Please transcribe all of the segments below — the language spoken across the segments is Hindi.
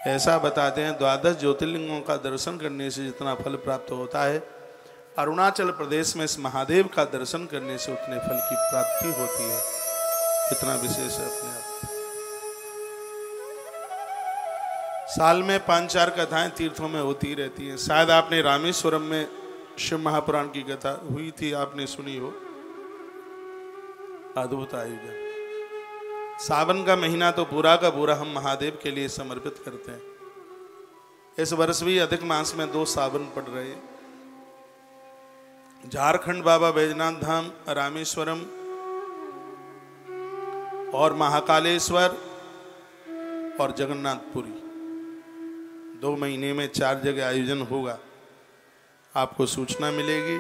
ऐसा बताते हैं 12 ज्योतिर्लिंगों का दर्शन करने से जितना फल प्राप्त होता है, अरुणाचल प्रदेश में इस महादेव का दर्शन करने से उतने फल की प्राप्ति होती है। इतना विशेष है अपने आप। साल में 5-4 कथाएं तीर्थों में होती रहती हैं। शायद आपने रामेश्वरम में शिव महापुराण की कथा हुई थी, आपने सुनी हो। अद्भुत आयोजन। सावन का महीना तो पूरा का पूरा हम महादेव के लिए समर्पित करते हैं। इस वर्ष भी अधिक मास में 2 सावन पड़ रहे हैं। झारखंड बाबा बैजनाथ धाम, रामेश्वरम और महाकालेश्वर और जगन्नाथपुरी, 2 महीने में 4 जगह आयोजन होगा। आपको सूचना मिलेगी,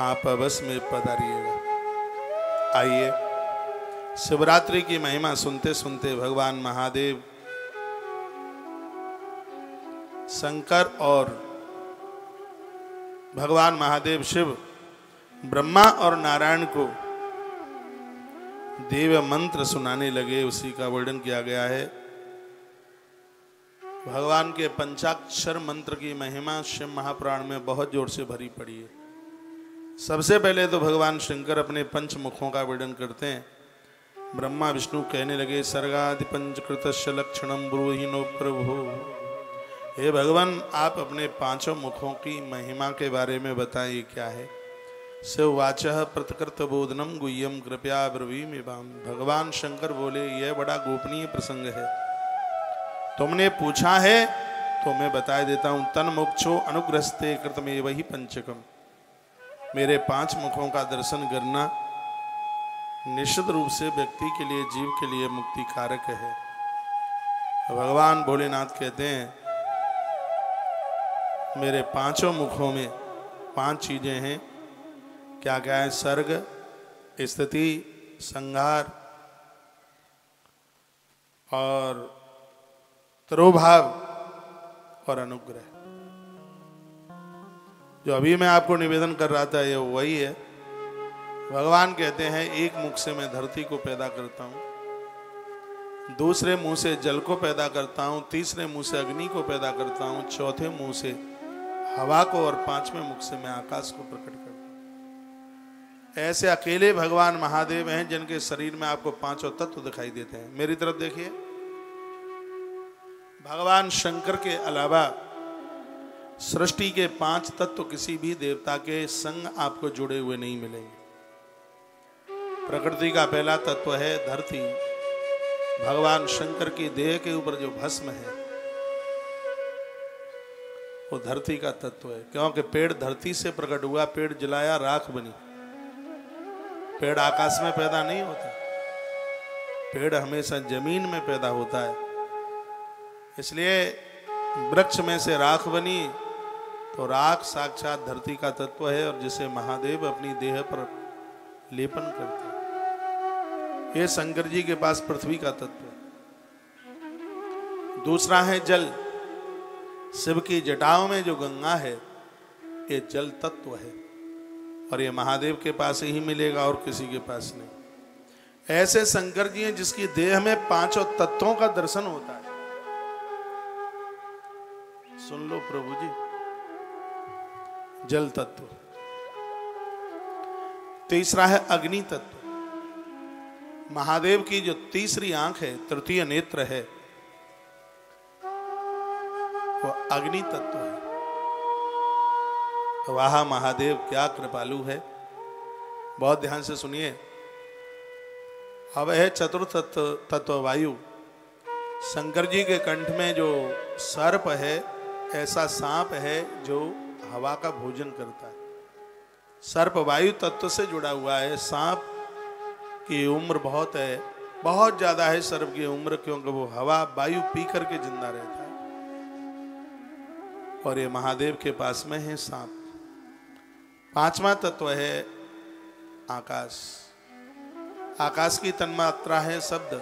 आप अवश्य में पधारिएगा। आइए शिवरात्रि की महिमा सुनते सुनते भगवान महादेव, शंकर और भगवान महादेव शिव ब्रह्मा और नारायण को देव मंत्र सुनाने लगे। उसी का वर्णन किया गया है। भगवान के पंचाक्षर मंत्र की महिमा शिव महापुराण में बहुत जोर से भरी पड़ी है। सबसे पहले तो भगवान शंकर अपने पंचमुखों का वर्णन करते हैं। ब्रह्मा विष्णु कहने लगे, सर्गादि पंचकृतस्य लक्षणम ब्रूहिनो प्रभु। हे भगवान, आप अपने 5 मुखों की महिमा के बारे में बताइए, क्या है। शिववाचः प्रतिकृत बोधनम गुह्यम कृपया ब्रवीमिवाम। भगवान शंकर बोले, यह बड़ा गोपनीय प्रसंग है, तुमने पूछा है तो मैं बता देता हूं। तन मोक्षो अनुग्रहस्ते कृतमेव ही पंचकम। मेरे 5 मुखों का दर्शन करना निश्चित रूप से व्यक्ति के लिए, जीव के लिए मुक्ति कारक है। भगवान भोलेनाथ कहते हैं, मेरे 5 मुखों में 5 चीजें हैं। क्या क्या है? सर्ग, स्थिति, संहार और तिरोभाव और अनुग्रह। जो अभी मैं आपको निवेदन कर रहा था ये वही है। भगवान कहते हैं, एक मुख से मैं धरती को पैदा करता हूं, दूसरे मुंह से जल को पैदा करता हूं, तीसरे मुंह से अग्नि को पैदा करता हूं, चौथे मुंह से हवा को और 5वें मुख से मैं आकाश को प्रकट करता हूं। ऐसे अकेले भगवान महादेव हैं जिनके शरीर में आपको 5 तत्व दिखाई देते हैं। मेरी तरफ देखिए, भगवान शंकर के अलावा सृष्टि के 5 तत्व किसी भी देवता के संग आपको जुड़े हुए नहीं मिलेंगे। प्रकृति का पहला तत्व है धरती। भगवान शंकर की देह के ऊपर जो भस्म है वो धरती का तत्व है, क्योंकि पेड़ धरती से प्रकट हुआ, पेड़ जलाया राख बनी। पेड़ आकाश में पैदा नहीं होता, पेड़ हमेशा जमीन में पैदा होता है। इसलिए वृक्ष में से राख बनी तो राख साक्षात धरती का तत्व है, और जिसे महादेव अपनी देह पर लेपन करते हैं। ये शंकर जी के पास पृथ्वी का तत्व है। दूसरा है जल। शिव की जटाओं में जो गंगा है ये जल तत्व है, और ये महादेव के पास ही मिलेगा और किसी के पास नहीं। ऐसे शंकर जी हैं जिसकी देह में 5 तत्वों का दर्शन होता है। सुन लो प्रभु जी, जल तत्व। तीसरा है अग्नि तत्व। महादेव की जो तीसरी आंख है, तृतीय नेत्र है, वो अग्नि तत्व है। वाह महादेव क्या कृपालु है। बहुत ध्यान से सुनिए। अब है चतुर्थ तत्व वायु। शंकर जी के कंठ में जो सर्प है, ऐसा सांप है जो हवा का भोजन करता है। सर्प वायु तत्व से जुड़ा हुआ है। सांप की उम्र बहुत है, बहुत ज्यादा है सर्प की उम्र, क्योंकि वो हवा वायु पी करके जिंदा रहता है। और ये महादेव के पास में है सांप। 5वां तत्व है आकाश। आकाश की तन्मात्रा है शब्द,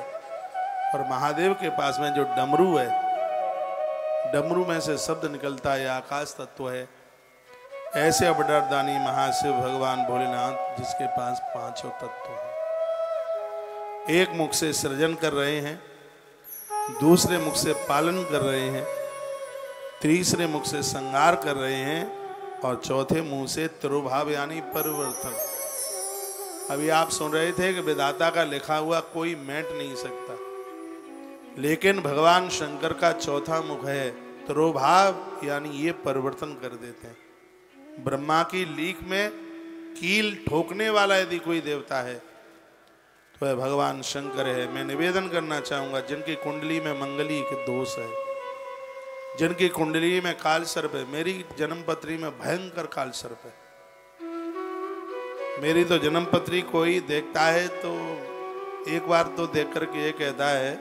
और महादेव के पास में जो डमरू है, डमरू में से शब्द निकलता है, आकाश तत्व है। ऐसे अवतारदानी महाशिव भगवान भोलेनाथ जिसके पास 5 तत्व है, एक मुख से सृजन कर रहे हैं। दूसरे मुख से पालन कर रहे हैं, तीसरे मुख से संहार कर रहे हैं और चौथे मुंह से तिरुभाव यानी परिवर्तन। अभी आप सुन रहे थे कि विधाता का लिखा हुआ कोई मेट नहीं सकता, लेकिन भगवान शंकर का चौथा मुख है तिरुभाव यानी ये परिवर्तन कर देते हैं। ब्रह्मा की लीक में कील ठोकने वाला यदि कोई देवता है तो वह भगवान शंकर है। मैं निवेदन करना चाहूंगा, जिनकी कुंडली में मंगली के दोष है, जिनकी कुंडली में काल सर्प है, मेरी जन्म पत्री में भयंकर काल सर्प है। मेरी तो जन्म पत्री कोई देखता है तो एक बार तो देख करके ये कहता है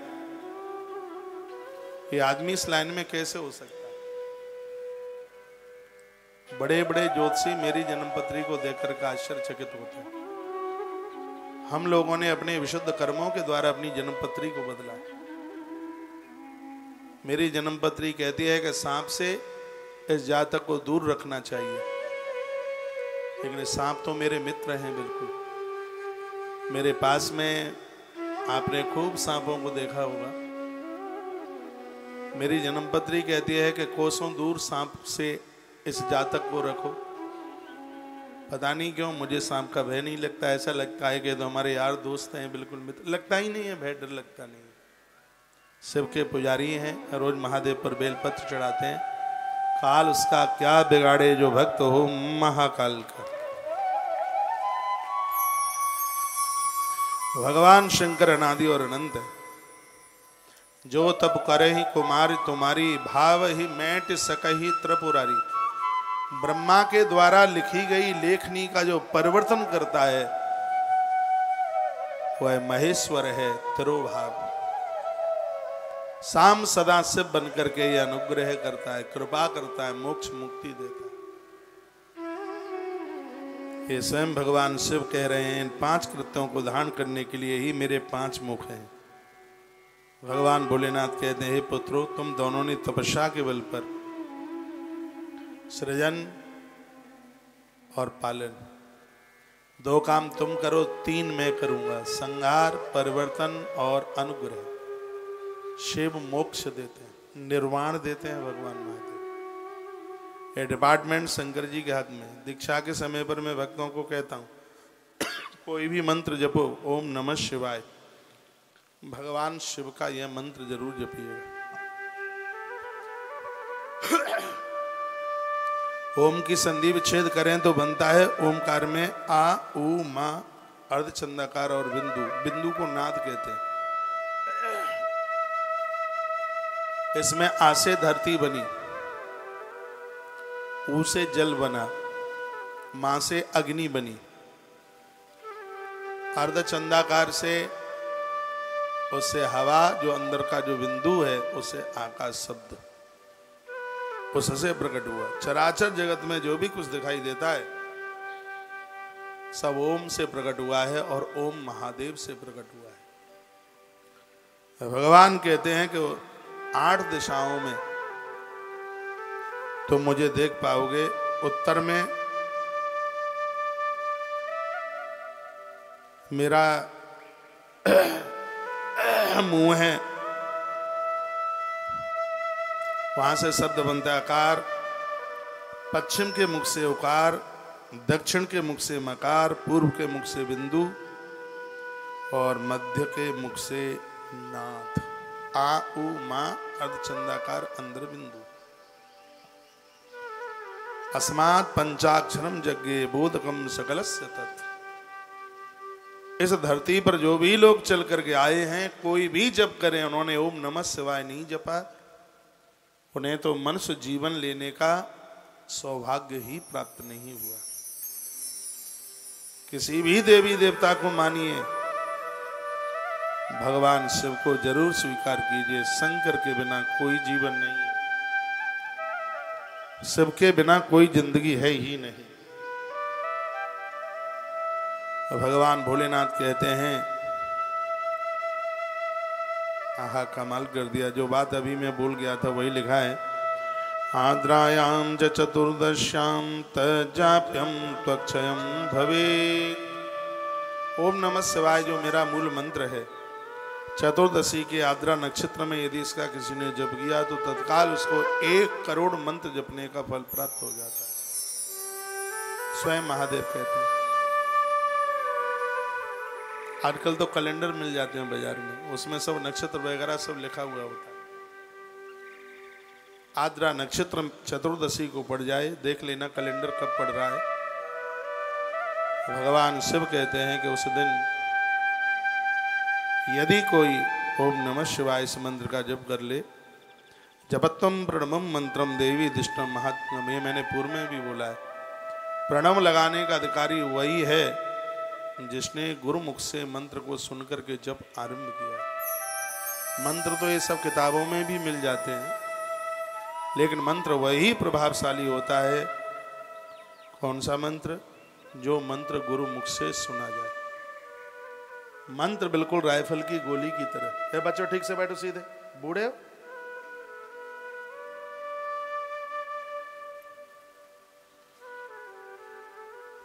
कि आदमी इस लाइन में कैसे हो सकता है। बड़े बड़े ज्योतिषी मेरी जन्म पत्री को देख करके आश्चर्यचकित होते हैं। हम लोगों ने अपने विशुद्ध कर्मों के द्वारा अपनी जन्म पत्री को बदला। मेरी जन्म पत्री कहती है कि सांप से इस जातक को दूर रखना चाहिए, लेकिन सांप तो मेरे मित्र हैं बिल्कुल। मेरे पास में आपने खूब सांपों को देखा होगा। मेरी जन्मपत्री कहती है कि कोसों दूर सांप से इस जातक को रखो। पता नहीं क्यों मुझे सांप का भय नहीं लगता। ऐसा लगता है कि तो हमारे यार दोस्त हैं, बिल्कुल मित्र। लगता ही नहीं है, भय डर लगता नहीं। शिव के पुजारी हैं, रोज महादेव पर बेलपत्र चढ़ाते हैं। काल उसका क्या बिगाड़े जो भक्त हो महाकाल का। भगवान शंकर अनादि और अनंत है। जो तब करे ही कुमारी तुम्हारी, भाव ही मैट सकही त्रिपुरारी। ब्रह्मा के द्वारा लिखी गई लेखनी का जो परिवर्तन करता है वह महेश्वर है तिरुभाव। साम सदा शिव बनकर के ये अनुग्रह करता है, कृपा करता है, मोक्ष मुक्ति देता है। ये स्वयं भगवान शिव कह रहे हैं, इन 5 कृत्यों को धारण करने के लिए ही मेरे 5 मुख हैं। भगवान भोलेनाथ कहते हैं, हे पुत्रो, तुम दोनों ने तपस्या के बल पर सृजन और पालन 2 काम तुम करो, 3 मैं करूंगा। संहार, परिवर्तन और अनुग्रह। शिव मोक्ष देते हैं, निर्वाण देते हैं भगवान महादेव। ये डिपार्टमेंट शंकर जी के हाथ में। दीक्षा के समय पर मैं भक्तों को कहता हूं, कोई भी मंत्र जपो, ओम नमः शिवाय, भगवान शिव का यह मंत्र जरूर जपिएगा। ओम की संधि विच्छेद करें तो बनता है ओमकार में आ, उ, मा, अर्धचंदाकार और बिंदु। बिंदु को नाद कहते हैं। इसमें आ से धरती बनी, ऊ से जल बना, मां से अग्नि बनी, अर्धचंदाकार से उससे हवा, जो अंदर का जो बिंदु है उससे आकाश शब्द, उससे प्रकट हुआ। चराचर जगत में जो भी कुछ दिखाई देता है सब ओम से प्रकट हुआ है और ओम महादेव से प्रकट हुआ है। भगवान कहते हैं कि 8 दिशाओं में तुम मुझे देख पाओगे। उत्तर में मेरा मुंह है, वहां से शब्द बनता है आकार। पश्चिम के मुख से उकार, दक्षिण के मुख से मकार, पूर्व के मुख से बिंदु और मध्य के मुख से नाथ। आ, उ, मा, अर्धचंदाकार, अंदर बिंदु। अस्मात् पंचाक्षरम यज्ञे बोधकम सकलस्य तत्। इस धरती पर जो भी लोग चल करके आए हैं, कोई भी जप करें, उन्होंने ओम नमः शिवाय नहीं जपा, उन्हें तो मनुष्य जीवन लेने का सौभाग्य ही प्राप्त नहीं हुआ। किसी भी देवी देवता को मानिए, भगवान शिव को जरूर स्वीकार कीजिए। शंकर के बिना कोई जीवन नहीं है, शिव के बिना कोई जिंदगी है ही नहीं। भगवान भोलेनाथ कहते हैं, आहा कमाल कर दिया। जो बात अभी मैं बोल गया था वही लिखा है। आद्रायाम च चतुर्दश्याम तजाप्यम त्वक्षयम भवे। ओम नमः शिवाय जो मेरा मूल मंत्र है, चतुर्दशी के आद्रा नक्षत्र में यदि इसका किसी ने जप किया तो तत्काल उसको 1 करोड़ मंत्र जपने का फल प्राप्त हो जाता है। स्वयं महादेव कहते हैं। आजकल तो कैलेंडर मिल जाते हैं बाजार में, उसमें सब नक्षत्र वगैरह सब लिखा हुआ होता है। आद्रा नक्षत्र चतुर्दशी को पड़ जाए, देख लेना कैलेंडर कब पड़ रहा है। भगवान शिव कहते हैं कि उस दिन यदि कोई ओम नमः शिवाय इस मंत्र का जप कर ले, जपत्वम प्रणमम मंत्रम देवी दिष्टम महात्म्यम, ये मैंने पूर्व में भी बोला है। प्रणव लगाने का अधिकारी वही है जिसने गुरुमुख से मंत्र को सुनकर के जप आरंभ किया। मंत्र तो ये सब किताबों में भी मिल जाते हैं, लेकिन मंत्र वही प्रभावशाली होता है। कौन सा मंत्र? जो मंत्र गुरुमुख से सुना जाए। मंत्र बिल्कुल राइफल की गोली की तरह है। बच्चों ठीक से बैठो सीधे, बूढ़े हो।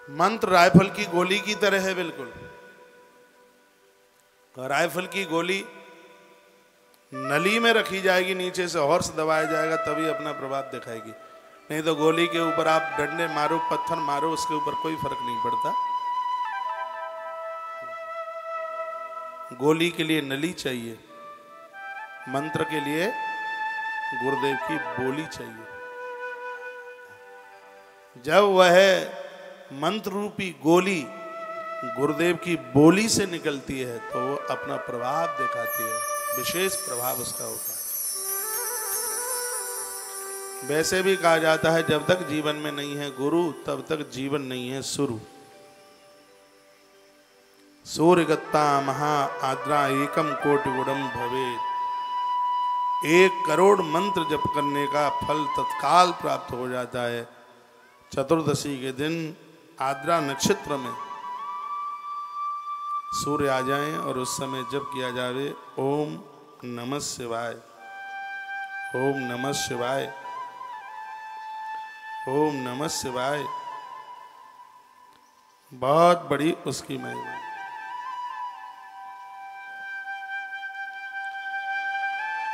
मंत्र राइफल की गोली की तरह है बिल्कुल। राइफल की गोली नली में रखी जाएगी, नीचे से हॉर्स दबाया जाएगा तभी अपना प्रभाव दिखाएगी, नहीं तो गोली के ऊपर आप डंडे मारो, पत्थर मारो, उसके ऊपर कोई फर्क नहीं पड़ता। गोली के लिए नली चाहिए, मंत्र के लिए गुरुदेव की बोली चाहिए। जब वह मंत्र रूपी गोली गुरुदेव की बोली से निकलती है तो वो अपना प्रभाव दिखाती है, विशेष प्रभाव उसका होता है। वैसे भी कहा जाता है जब तक जीवन में नहीं है गुरु तब तक जीवन नहीं है शुरू। सूर्यगत्ता महा आद्रा एकम कोटि गुणम भवेत्। 1 करोड़ मंत्र जप करने का फल तत्काल प्राप्त हो जाता है। चतुर्दशी के दिन आद्रा नक्षत्र में सूर्य आ जाएं और उस समय जप किया जावे ओम नमः शिवाय, ओम नमः शिवाय, ओम नमः शिवाय। बहुत बड़ी उसकी महिमा।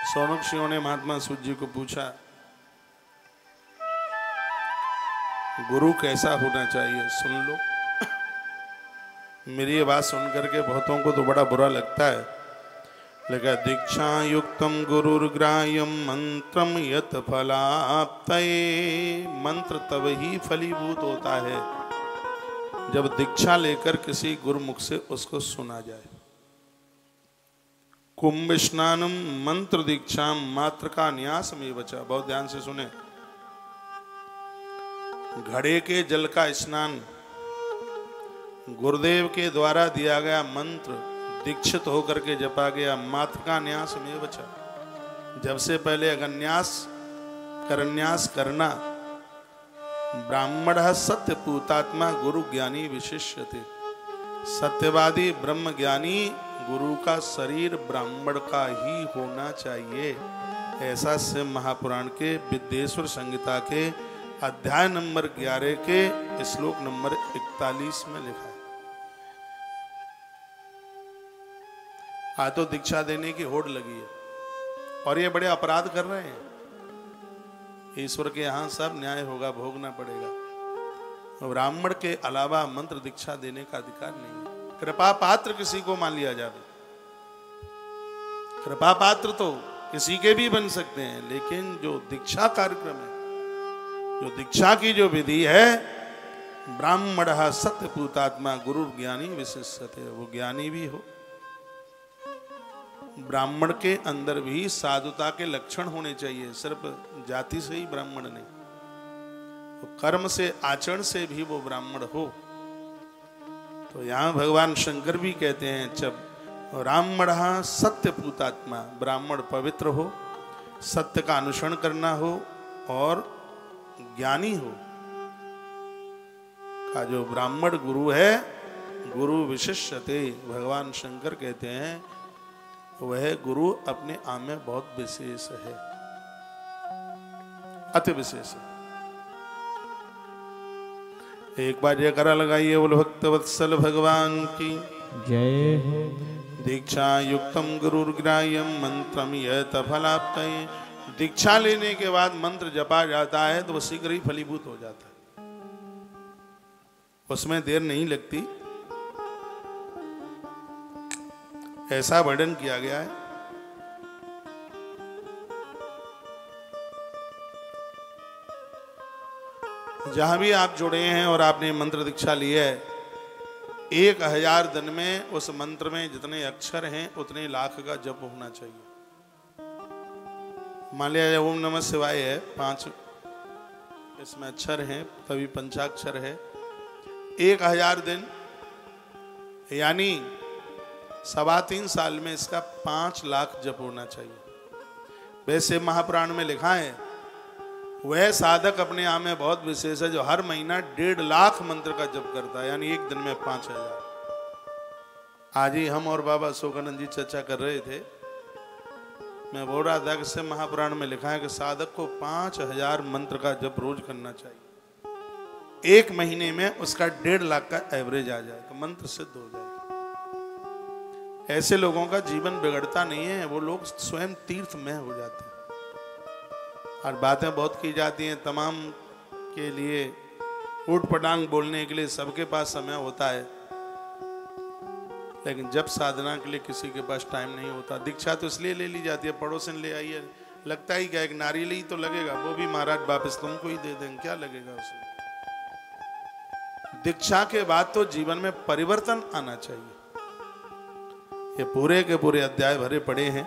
सौनक ने महात्मा सूत जी को पूछा गुरु कैसा होना चाहिए, सुन लो। मेरी ये बात सुन करके बहुतों को तो बड़ा बुरा लगता है, लेकिन दीक्षा युक्तम गुरुर्ग्राह्यम मंत्रम यत फलाप्तये। मंत्र तब ही फलीभूत होता है जब दीक्षा लेकर किसी गुरुमुख से उसको सुना जाए। कुंभ स्नानम मंत्र दीक्षा मात्र का न्यास में बचा। बहुत ध्यान से सुने। घड़े के जल का स्नान गुरुदेव के द्वारा दिया गया मंत्र दीक्षित होकर के जपा गया, मात्र का न्यास में बचा। जब से पहले अगर न्यास करन्यास करना, ब्राह्मण सत्य पूतात्मा गुरु ज्ञानी विशिष्यते। सत्यवादी ब्रह्म ज्ञानी गुरु का शरीर ब्राह्मण का ही होना चाहिए। ऐसा शिव महापुराण के विद्येश्वर संहिता के अध्याय नंबर 11 के श्लोक नंबर 41 में लिखा है। आज तो दीक्षा देने की होड़ लगी है और ये बड़े अपराध कर रहे हैं। ईश्वर के यहां सब न्याय होगा, भोगना पड़ेगा। ब्राह्मण के अलावा मंत्र दीक्षा देने का अधिकार नहीं है। कृपा पात्र किसी को मान लिया जाए, कृपा पात्र तो किसी के भी बन सकते हैं, लेकिन जो दीक्षा कार्यक्रम है, जो दीक्षा की जो विधि है, ब्राह्मण सत्य पूतात्मा गुरु ज्ञानी विशिष्यते, वो ज्ञानी भी हो। ब्राह्मण के अंदर भी साधुता के लक्षण होने चाहिए, सिर्फ जाति से ही ब्राह्मण नहीं, वो कर्म से आचरण से भी वो ब्राह्मण हो। तो यहां भगवान शंकर भी कहते हैं जब ब्राह्मण सत्य पूतात्मा, ब्राह्मण पवित्र हो, सत्य का अनुसरण करना हो और ज्ञानी हो। का जो ब्राह्मण गुरु है, गुरु विशिष्यते, भगवान शंकर कहते हैं वह गुरु अपने आप में बहुत विशेष है, अति विशेष है। एक बार जयकारा लगाइए बोल भक्त वत्सल भगवान की जय हो। दीक्षा युक्तम गुरुर्ग्राह्यम मंत्रम यत फलाप्तये। दीक्षा लेने के बाद मंत्र जपा जाता है तो वो शीघ्र ही फलीभूत हो जाता है, उसमें देर नहीं लगती, ऐसा वर्णन किया गया है। जहां भी आप जुड़े हैं और आपने मंत्र दीक्षा ली है, 1000 दिन में उस मंत्र में जितने अक्षर हैं उतने लाख का जप होना चाहिए। मान लिया ओम नमः शिवाय है, 5 इसमें अक्षर हैं, तभी पंचाक्षर है। 1000 दिन यानी 3.25 साल में इसका 5 लाख जप होना चाहिए। वैसे महापुराण में लिखा है वह साधक अपने आप में बहुत विशेष है जो हर महीना 1.5 लाख मंत्र का जप करता है, यानी एक दिन में 5000। आज ही हम और बाबा अशोकानंद जी चर्चा कर रहे थे, मैं बोल रहा था कि से महापुराण में लिखा है कि साधक को 5000 मंत्र का जप रोज करना चाहिए, एक महीने में उसका 1.5 लाख का एवरेज आ जाए तो मंत्र सिद्ध हो जाए। ऐसे लोगों का जीवन बिगड़ता नहीं है, वो लोग स्वयं तीर्थ में हो जाते हैं। और बातें बहुत की जाती हैं, तमाम के लिए ऊट पटांग बोलने के लिए सबके पास समय होता है, लेकिन जब साधना के लिए किसी के पास टाइम नहीं होता। दीक्षा तो इसलिए ले ली जाती है, पड़ोसन ले आई है, लगता ही क्या एक नारियल ही तो लगेगा, वो भी महाराज वापस तुमको ही दे देंगे, क्या लगेगा उसमें। दीक्षा के बाद तो जीवन में परिवर्तन आना चाहिए। ये पूरे के पूरे अध्याय भरे पड़े हैं।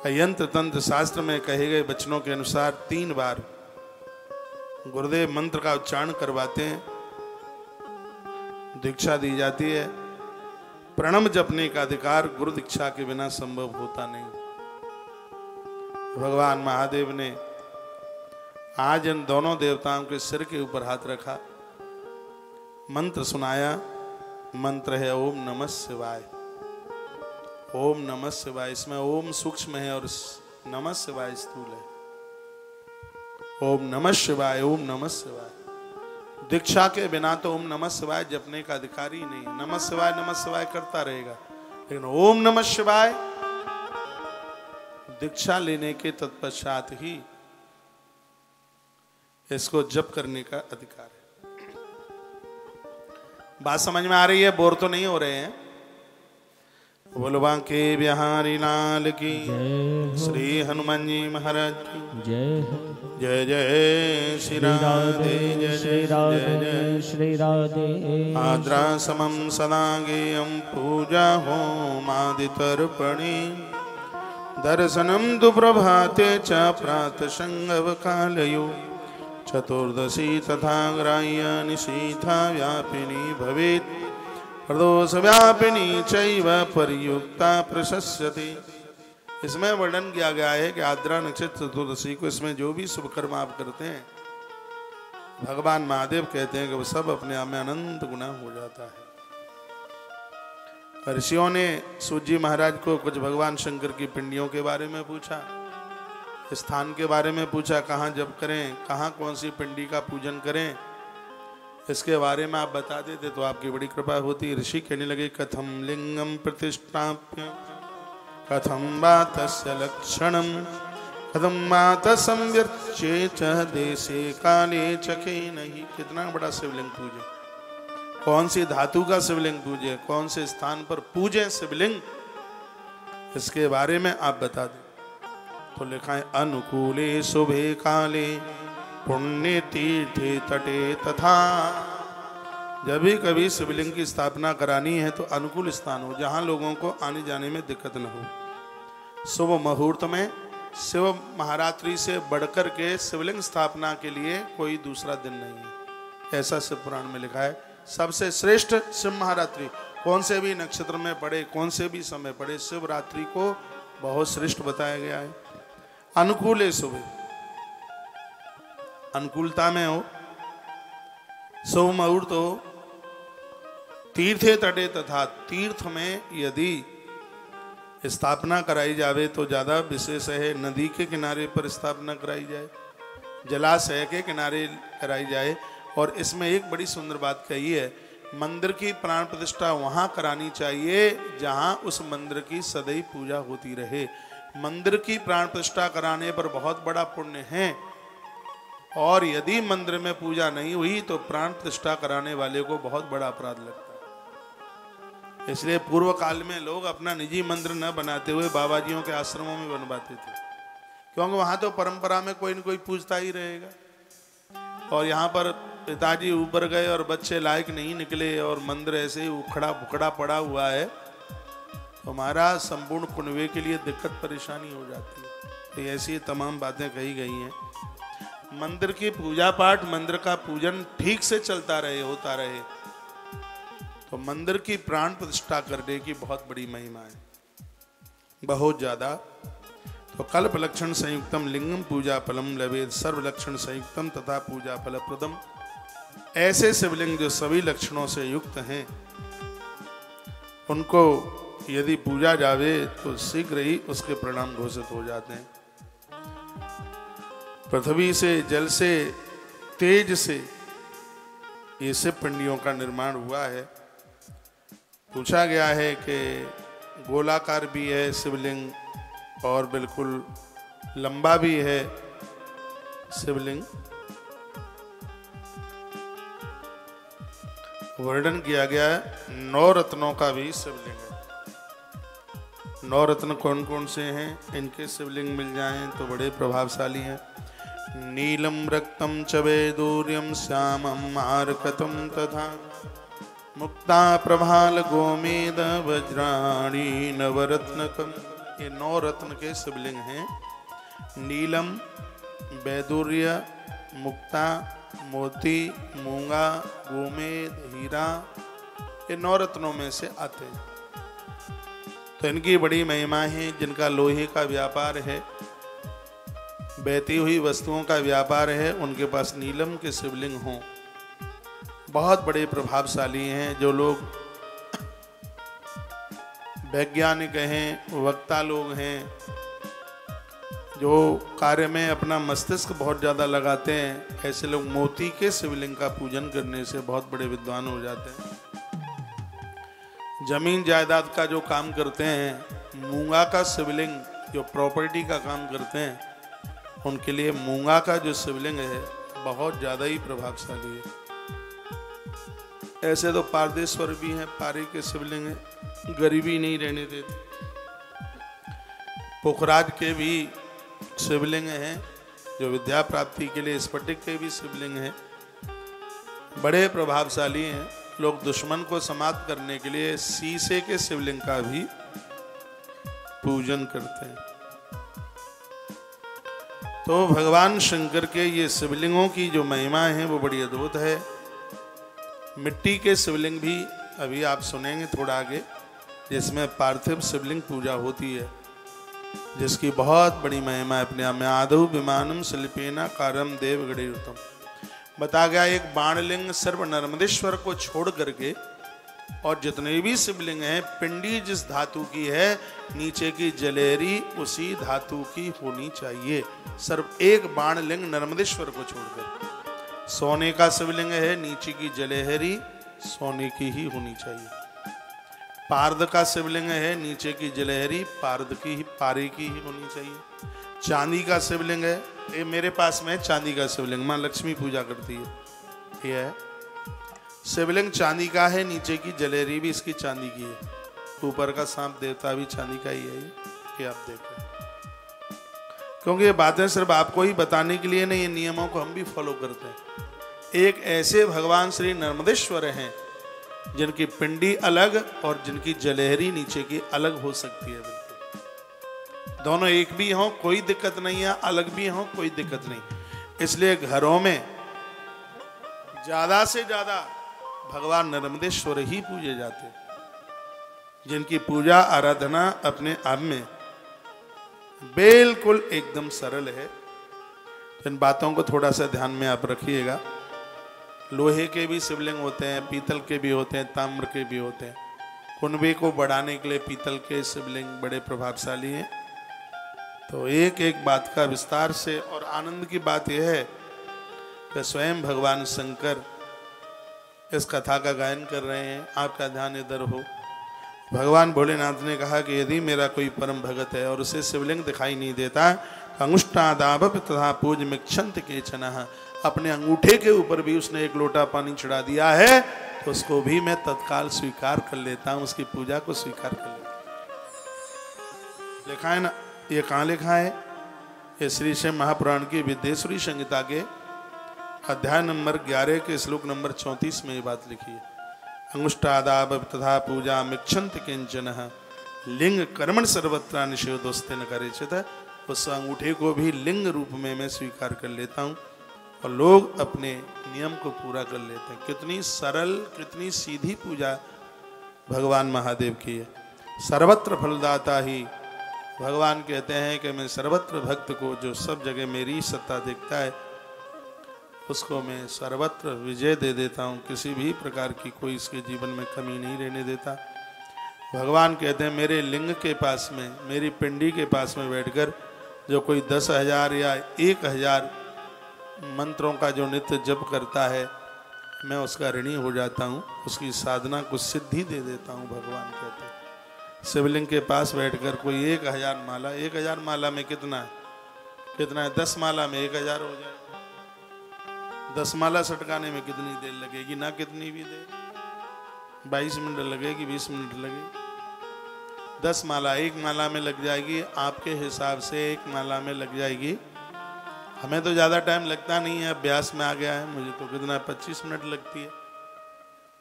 यंत्र तंत्र शास्त्र में कहे गए वचनों के अनुसार 3 बार गुरुदेव मंत्र का उच्चारण करवाते हैं, दीक्षा दी जाती है। प्रणव जपने का अधिकार गुरु दीक्षा के बिना संभव होता नहीं। भगवान महादेव ने आज इन दोनों देवताओं के सिर के ऊपर हाथ रखा, मंत्र सुनाया। मंत्र है ओम नमः शिवाय। ओम नमः शिवाय, इसमें ओम सूक्ष्म है और नमः शिवाय स्थूल है। ओम नमः शिवाय, ओम नमः शिवाय। दीक्षा के बिना तो ओम नमः शिवाय जपने का अधिकार ही नहीं है। नमः शिवाय करता रहेगा, लेकिन ओम नमः शिवाय दीक्षा लेने के तत्पश्चात ही इसको जप करने का अधिकार है। बात समझ में आ रही है? बोर तो नहीं हो रहे हैं? बोलो बांके बिहारी लाल की, श्री हनुमान जी महाराज की जय। जय जय श्री राधे, जय जय जय श्री राधे। आद्रा समम सदा गेयं पूजा होमादितर्पणे, दर्शनम तु प्रभाते च प्रातः संगव कालयो, चतुर्दशी तथा ग्राह्य निशीथा व्यापिनी भवेत्, प्रदोष व्यापिनी चैव परियुक्ता प्रशस्यते। इसमें वर्णन किया गया है कि आद्रा नक्षत्र चतुर्दशी को इसमें जो भी शुभ कर्म आप करते हैं, भगवान महादेव कहते हैं कि वो सब अपने आप में अनंत गुना हो जाता है। ऋषियों ने सूजी महाराज को कुछ भगवान शंकर की पिंडियों के बारे में पूछा, स्थान के बारे में पूछा, कहाँ जप करें, कहाँ कौन सी पिंडी का पूजन करें, इसके बारे में आप बता देते तो आपकी बड़ी कृपा होती। ऋषि कहने लगे कथम लिंगम प्रतिष्ठाप्य, कथम वा तस्य लक्षणम, कथम वा तसंव्यर्चेत देशे काले चखे नहीं। कितना बड़ा शिवलिंग पूजे, कौन सी धातु का शिवलिंग पूजे, कौन से स्थान पर पूजे शिवलिंग, इसके बारे में आप बता दें। तो लिखा है अनुकूले शुभे काले पुण्य तीर्थे तटे तथा। जब भी कभी शिवलिंग की स्थापना करानी है तो अनुकूल स्थान हो, जहां लोगों को आने जाने में दिक्कत न हो। शुभ मुहूर्त में शिव महारात्रि से बढ़कर के शिवलिंग स्थापना के लिए कोई दूसरा दिन नहीं है, ऐसा शिव पुराण में लिखा है। सबसे श्रेष्ठ शिव महारात्रि कौन से भी नक्षत्र में पड़े, कौन से भी समय पड़े, शिवरात्रि को बहुत श्रेष्ठ बताया गया है। अनुकूल शुभ, अनुकूलता में हो, शुभ मुहूर्त हो, तीर्थे तटे तथा तीर्थ में यदि स्थापना कराई जावे तो ज्यादा विशेष है। नदी के किनारे पर स्थापना कराई जाए, जलाशय के किनारे कराई जाए। और इसमें एक बड़ी सुंदर बात कही है मंदिर की प्राण प्रतिष्ठा वहां करानी चाहिए जहां उस मंदिर की सदैव पूजा होती रहे। मंदिर की प्राण प्रतिष्ठा कराने पर बहुत बड़ा पुण्य है, और यदि मंदिर में पूजा नहीं हुई तो प्राण प्रतिष्ठा कराने वाले को बहुत बड़ा अपराध लगता है। इसलिए पूर्व काल में लोग अपना निजी मंदिर न बनाते हुए बाबाजियों के आश्रमों में बनवाते थे, क्योंकि वहां तो परंपरा में कोई न कोई पूजता ही रहेगा। और यहाँ पर पिताजी ऊपर गए और बच्चे लायक नहीं निकले और मंदिर ऐसे ही उखड़ा फुखड़ा पड़ा हुआ है, तो हमारा संपूर्ण कुनबे के लिए दिक्कत परेशानी हो जाती है। तो ऐसी तमाम बातें कही गई हैं। मंदिर की पूजा पाठ, मंदिर का पूजन ठीक से चलता रहे, होता रहे, तो मंदिर की प्राण प्रतिष्ठा करने की बहुत बड़ी महिमा है, बहुत ज्यादा। तो कल्प लक्षण संयुक्तम लिंगम पूजा फलम लभेद सर्व लक्षण संयुक्तम तथा पूजा फल प्रदम। ऐसे शिवलिंग जो सभी लक्षणों से युक्त हैं, उनको यदि पूजा जावे तो शीघ्र ही उसके परिणाम घोषित हो जाते हैं। पृथ्वी से, जल से, तेज से ये शिव पिंडियों का निर्माण हुआ है। पूछा गया है कि गोलाकार भी है शिवलिंग और बिल्कुल लंबा भी है शिवलिंग। वर्णन किया गया है 9 रत्नों का भी शिवलिंग है। 9 रत्न कौन कौन से हैं, इनके शिवलिंग मिल जाएं तो बड़े प्रभावशाली हैं। नीलम रक्तम च वैदूर्यम श्यामम मारकतम तथा मुक्ता प्रभाल गोमेद वज्राणी नवरत्नकम। ये 9 रत्न के शिवलिंग हैं। नीलम, वैदूर्य, मुक्ता, मोती, मूंगा, गोमेद, हीरा, ये 9 रत्नों में से आते हैं। तो इनकी बड़ी महिमा है। जिनका लोहे का व्यापार है, बहती हुई वस्तुओं का व्यापार है, उनके पास नीलम के शिवलिंग हों, बहुत बड़े प्रभावशाली हैं। जो लोग वैज्ञानिक हैं, वक्ता लोग हैं, जो कार्य में अपना मस्तिष्क बहुत ज़्यादा लगाते हैं, ऐसे लोग मोती के शिवलिंग का पूजन करने से बहुत बड़े विद्वान हो जाते हैं। जमीन जायदाद का जो काम करते हैं, मूंगा का शिवलिंग जो प्रॉपर्टी का काम करते हैं, उनके लिए मूंगा का जो शिवलिंग है बहुत ज़्यादा ही प्रभावशाली है। ऐसे तो पारदेश्वर भी हैं, पारे के शिवलिंग हैं, गरीबी नहीं रहने देते। पोखराज के भी शिवलिंग हैं जो विद्या प्राप्ति के लिए, स्फटिक के भी शिवलिंग हैं, बड़े प्रभावशाली हैं। लोग दुश्मन को समाप्त करने के लिए शीशे के शिवलिंग का भी पूजन करते हैं। तो भगवान शंकर के ये शिवलिंगों की जो महिमा है वो बड़ी अद्भुत है। मिट्टी के शिवलिंग भी अभी आप सुनेंगे थोड़ा आगे, जिसमें पार्थिव शिवलिंग पूजा होती है, जिसकी बहुत बड़ी महिमा है अपने आप में। आदौ विमानम शिल्पेना कारम देव गणेयुतम। बता गया एक बाणलिंग सर्व नर्मदेश्वर को छोड़ करके और जितने भी शिवलिंग हैं, पिंडी जिस धातु की है, नीचे की जलेहरी उसी धातु की होनी चाहिए। सिर्फ एक बाणलिंग नर्मदेश्वर को छोड़कर। सोने का शिवलिंग है, नीचे की जलेहरी सोने की ही होनी चाहिए। पारद का शिवलिंग है, नीचे की जलेहरी पारद की ही, पारे की ही होनी चाहिए। चांदी का शिवलिंग है, ये मेरे पास में चांदी का शिवलिंग, माँ लक्ष्मी पूजा करती है, ये है शिवलिंग चांदी का है, नीचे की जलेहरी भी इसकी चांदी की है, ऊपर का सांप देवता भी चांदी का ही है। ये आप देखें, क्योंकि ये बातें सिर्फ आपको ही बताने के लिए नहीं, ये नियमों को हम भी फॉलो करते हैं। एक ऐसे भगवान श्री नर्मदेश्वर हैं जिनकी पिंडी अलग और जिनकी जलेहरी नीचे की अलग हो सकती है। बिल्कुल दोनों एक भी हों कोई दिक्कत नहीं है, अलग भी हों कोई दिक्कत नहीं। इसलिए घरों में ज्यादा से ज्यादा भगवान नर्मदेश्वर ही पूजे जाते, जिनकी पूजा आराधना अपने आप में बिल्कुल एकदम सरल है। इन बातों को थोड़ा सा ध्यान में आप रखिएगा। लोहे के भी शिवलिंग होते हैं, पीतल के भी होते हैं, ताम्र के भी होते हैं। कुनबे को बढ़ाने के लिए पीतल के शिवलिंग बड़े प्रभावशाली हैं। तो एक एक बात का विस्तार से, और आनंद की बात यह है कि स्वयं भगवान शंकर इस कथा का गायन कर रहे हैं, आपका ध्यान इधर हो। भगवान भोलेनाथ ने कहा कि यदि मेरा कोई परम भगत है और उसे शिवलिंग दिखाई नहीं देता, अंगुष्ठादाभप तथा पूज मिक्षंत केचन, अपने अंगूठे के ऊपर भी उसने एक लोटा पानी चढ़ा दिया है तो उसको भी मैं तत्काल स्वीकार कर लेता हूं, उसकी पूजा को स्वीकार कर लेता हूं। लिखा है ना, ये कहाँ लिखा है? ये श्री शिव महापुराण की विद्येश्वरी संहिता के अध्याय नंबर 11 के श्लोक नंबर 34 में ये बात लिखी है। अंगुष्ठादाभ तथा पूजा मिक्षंत किंचन लिंग कर्मण सर्वत्र निषेधोस्ते न करेचित, उस अंगूठे को भी लिंग रूप में मैं स्वीकार कर लेता हूँ और लोग अपने नियम को पूरा कर लेते हैं। कितनी सरल, कितनी सीधी पूजा भगवान महादेव की है। सर्वत्र फलदाता ही भगवान कहते हैं कि मैं सर्वत्र भक्त को, जो सब जगह मेरी सत्ता देखता है, उसको मैं सर्वत्र विजय दे देता हूँ, किसी भी प्रकार की कोई इसके जीवन में कमी नहीं रहने देता। भगवान कहते हैं मेरे लिंग के पास में, मेरी पिंडी के पास में बैठकर जो कोई 10,000 या 1,000 मंत्रों का जो नित्य जप करता है, मैं उसका ऋणी हो जाता हूँ, उसकी साधना को सिद्धि दे देता हूँ। भगवान कहते हैं शिवलिंग के पास बैठकर कोई 1,000 माला, 1,000 माला में कितना है? 10 माला में 1,000 हो जाए। 10 माला सटकाने में कितनी देर लगेगी? ना कितनी भी देर, 22 मिनट लगेगी, 20 मिनट लगेगी। 10 माला, एक माला में लग जाएगी, आपके हिसाब से एक माला में लग जाएगी। हमें तो ज़्यादा टाइम लगता नहीं है, अभ्यास में आ गया है। मुझे तो कितना 25 मिनट लगती है,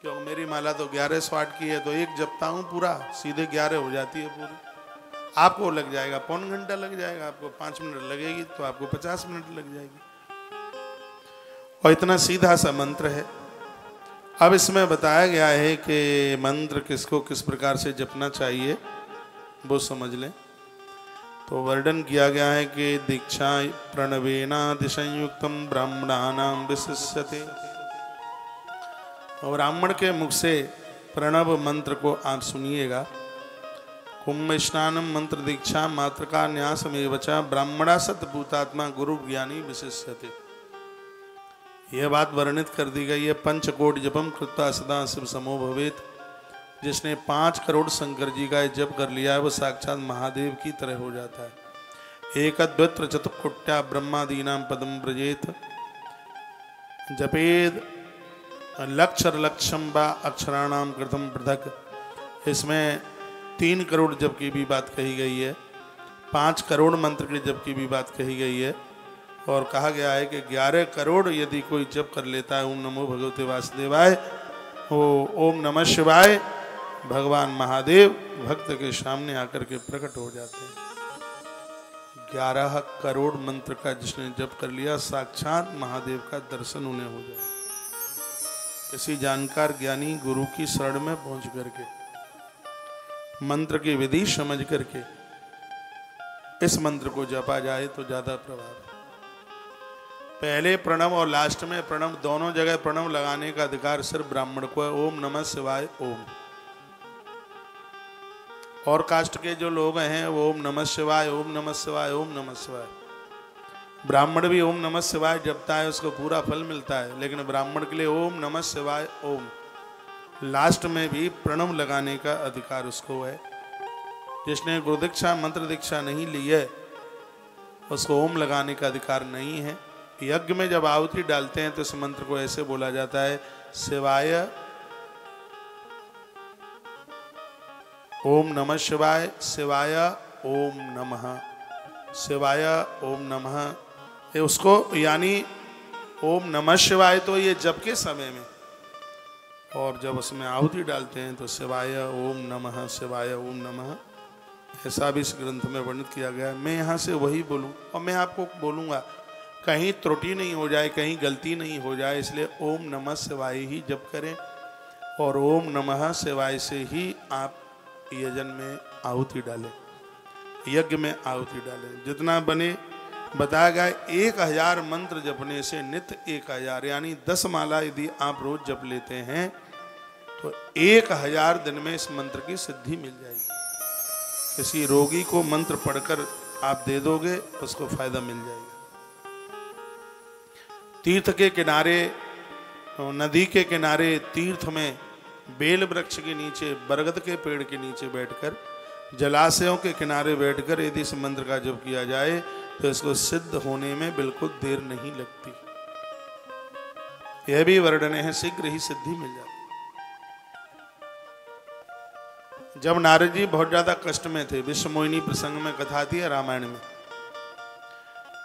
क्योंकि मेरी माला तो 1100 की है, तो एक जपता हूँ पूरा, सीधे 11 हो जाती है पूरी। आपको लग जाएगा पौन घंटा लग जाएगा, आपको 5 मिनट लगेगी तो आपको 50 मिनट लग जाएगी। और इतना सीधा सा मंत्र है। अब इसमें बताया गया है कि मंत्र किसको किस प्रकार से जपना चाहिए, वो समझ लें। तो वर्णन किया गया है कि दीक्षा प्रणवेनादिसंयुक्तम ब्राह्मणानां विशिष्यते। और ब्राह्मण के मुख से प्रणव मंत्र को आप सुनिएगा। कुंभ स्नानम मंत्र दीक्षा मातृका न्यासमेव च ब्राह्मणा सतभूतात्मा गुरु ज्ञानी विशिष्यते। यह बात वर्णित कर दी गई है। पंचकोट जपम कृत्वा सदा शिव समो भवेत। जिसने 5 करोड़ शंकर जी का जप कर लिया है वो साक्षात महादेव की तरह हो जाता है। एक द्वित्र चतुष्कोट्या ब्रह्मादीनां पदम ब्रजेत जपेद लक्षर लक्षम व अक्षराणाम कृतम पृथक। इसमें 3 करोड़ जप की भी बात कही गई है, 5 करोड़ मंत्र के जप की भी बात कही गई है। और कहा गया है कि 11 करोड़ यदि कोई जप कर लेता है ओम नमो भगवते वासुदेवाय, ओम नमः शिवाय, भगवान महादेव भक्त के सामने आकर के प्रकट हो जाते हैं। 11 करोड़ मंत्र का जिसने जप कर लिया, साक्षात महादेव का दर्शन उन्हें हो जाए। किसी जानकार ज्ञानी गुरु की शरण में पहुंच करके मंत्र की विधि समझ करके इस मंत्र को जपा जाए तो ज्यादा प्रभाव। पहले प्रणव और लास्ट में प्रणव, दोनों जगह प्रणव लगाने का अधिकार सिर्फ ब्राह्मण को है। ओम नमः शिवाय ओम। और कास्ट के जो लोग हैं वो ओम नमः शिवाय, ओम नमः शिवाय, ओम नमः शिवाय। ब्राह्मण भी ओम नमः शिवाय जपता है, उसको पूरा फल मिलता है, लेकिन ब्राह्मण के लिए ओम नमः शिवाय ओम। लास्ट में भी प्रणव लगाने का अधिकार उसको है। जिसने गुरु दीक्षा मंत्र दीक्षा नहीं ली है उसको ओम लगाने का अधिकार नहीं है। यज्ञ में जब आहुति डालते हैं तो इस मंत्र को ऐसे बोला जाता है, शिवाय ओम नमः शिवाय, शिवाय ओम नमः, शिवाय ओम नमः। ये उसको यानी ओम नमः शिवाय तो ये जप के समय में, और जब उसमें आहुति डालते हैं तो शिवाय ओम नमः, शिवाय ओम नमः। ऐसा भी इस ग्रंथ में वर्णित किया गया है। मैं यहाँ से वही बोलूँ और मैं आपको बोलूँगा, कहीं त्रुटि नहीं हो जाए, कहीं गलती नहीं हो जाए, इसलिए ओम नमः शिवाय ही जप करें और ओम नमः शिवाय से ही आप यजन में आहुति डालें, यज्ञ में आहुति डालें। जितना बने बताया गया। 1000 मंत्र जपने से नित्य 1000 यानी 10 माला यदि आप रोज जप लेते हैं तो 1000 दिन में इस मंत्र की सिद्धि मिल जाएगी। किसी रोगी को मंत्र पढ़कर आप दे दोगे उसको फायदा मिल जाएगा। तीर्थ के किनारे तो नदी के किनारे तीर्थ में बेल वृक्ष के नीचे, बरगद के पेड़ के नीचे बैठकर, जलाशयों के किनारे बैठकर यदि इस मंत्र का जप किया जाए तो इसको सिद्ध होने में बिल्कुल देर नहीं लगती। यह भी वर्णन है, शीघ्र ही सिद्धि मिल जाती। जब नारद जी बहुत ज्यादा कष्ट में थे, विश्व मोहिनी प्रसंग में कथा थी है रामायण में,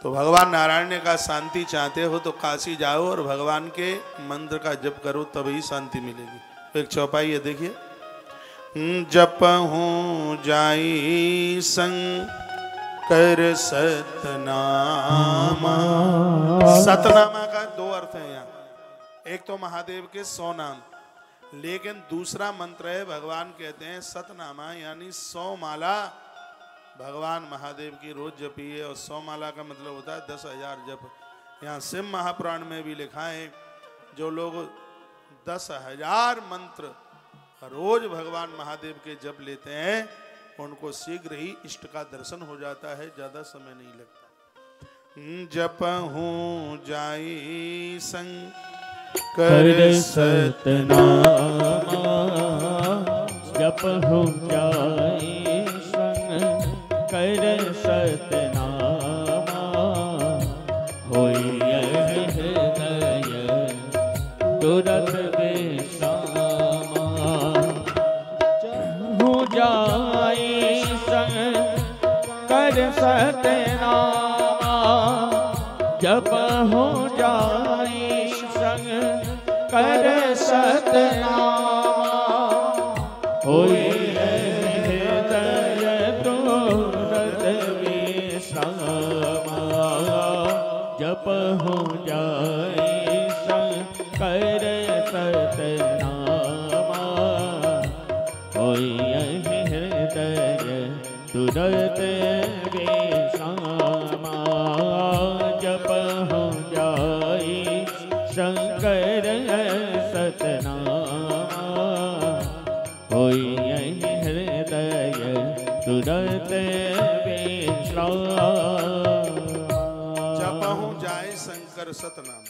तो भगवान नारायण ने कहा शांति चाहते हो तो काशी जाओ और भगवान के मंत्र का जप करो, तभी शांति मिलेगी। एक चौपाई है, देखिए। जप हो जाई शंकर सतनामा। सतनामा का दो अर्थ है यहाँ, एक तो महादेव के 100 नाम, लेकिन दूसरा मंत्र है, भगवान कहते हैं सतनामा यानी 100 माला भगवान महादेव की रोज जपिए। और 100 माला का मतलब होता है 10,000 जप। यहाँ शिव महापुराण में भी लिखा है, जो लोग 10,000 मंत्र रोज भगवान महादेव के जप लेते हैं, उनको शीघ्र ही इष्ट का दर्शन हो जाता है, ज्यादा समय नहीं लगता। जप हो जाई शंकर सतनामा, जप हो जाई शंकर सतनामा, होई हृदय तुरत विश्रामा। हो जाई शंकर सतनामा, जप हो जाई शंकर सतनामा, होई हृदय तुरत विश्रामा। जप हो जाई शंकर सतनामा, होई हृदय तुरत विश्रामा। जप हो जाई शंकर सतनामा, होई हृदय तुरत विश्रामा। जप हो जाए शंकर सतनाम,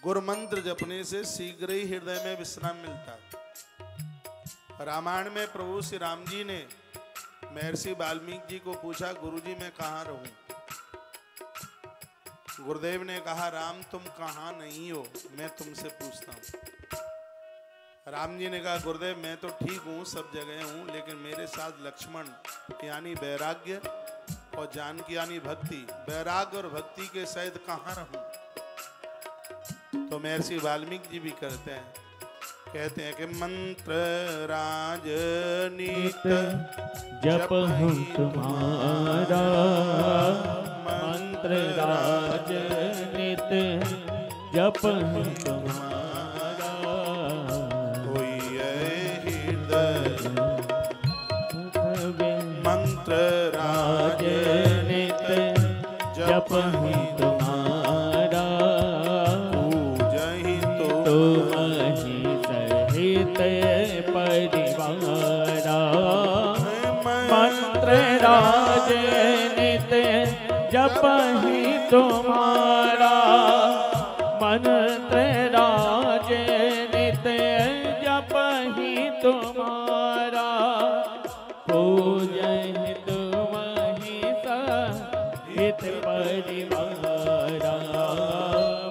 गुरु मंत्र जपने से शीघ्र ही हृदय में विश्राम मिलता है। रामायण में प्रभु श्री राम जी ने महर्षि वाल्मीकि जी को पूछा, गुरुजी मैं कहाँ रहूं? गुरुदेव ने कहा, राम तुम कहाँ नहीं हो, मैं तुमसे पूछता हूँ। राम जी ने कहा, गुरुदेव मैं तो ठीक हूँ, सब जगह हूँ, लेकिन मेरे साथ लक्ष्मण यानी वैराग्य और जानकी यानी भक्ति, वैराग्य और भक्ति के सहित कहाँ रहूं? तो महर्षि वाल्मीकि जी भी कहते हैं कि मंत्र राजनीत जप हूँ तुम्हारा, मंत्र राजनीत जप हूँ तुम्हारा, होई हृदय मंत्र राजनीत जप हूँ तुम्हारा, पूजहि तुम ही सहित परिवारा। मंत्र राजनीत जप ही तुम्हारा, मंत्र राजनीत जप ही तुम्हारा, पूजन तुम ही सहित परिवारा।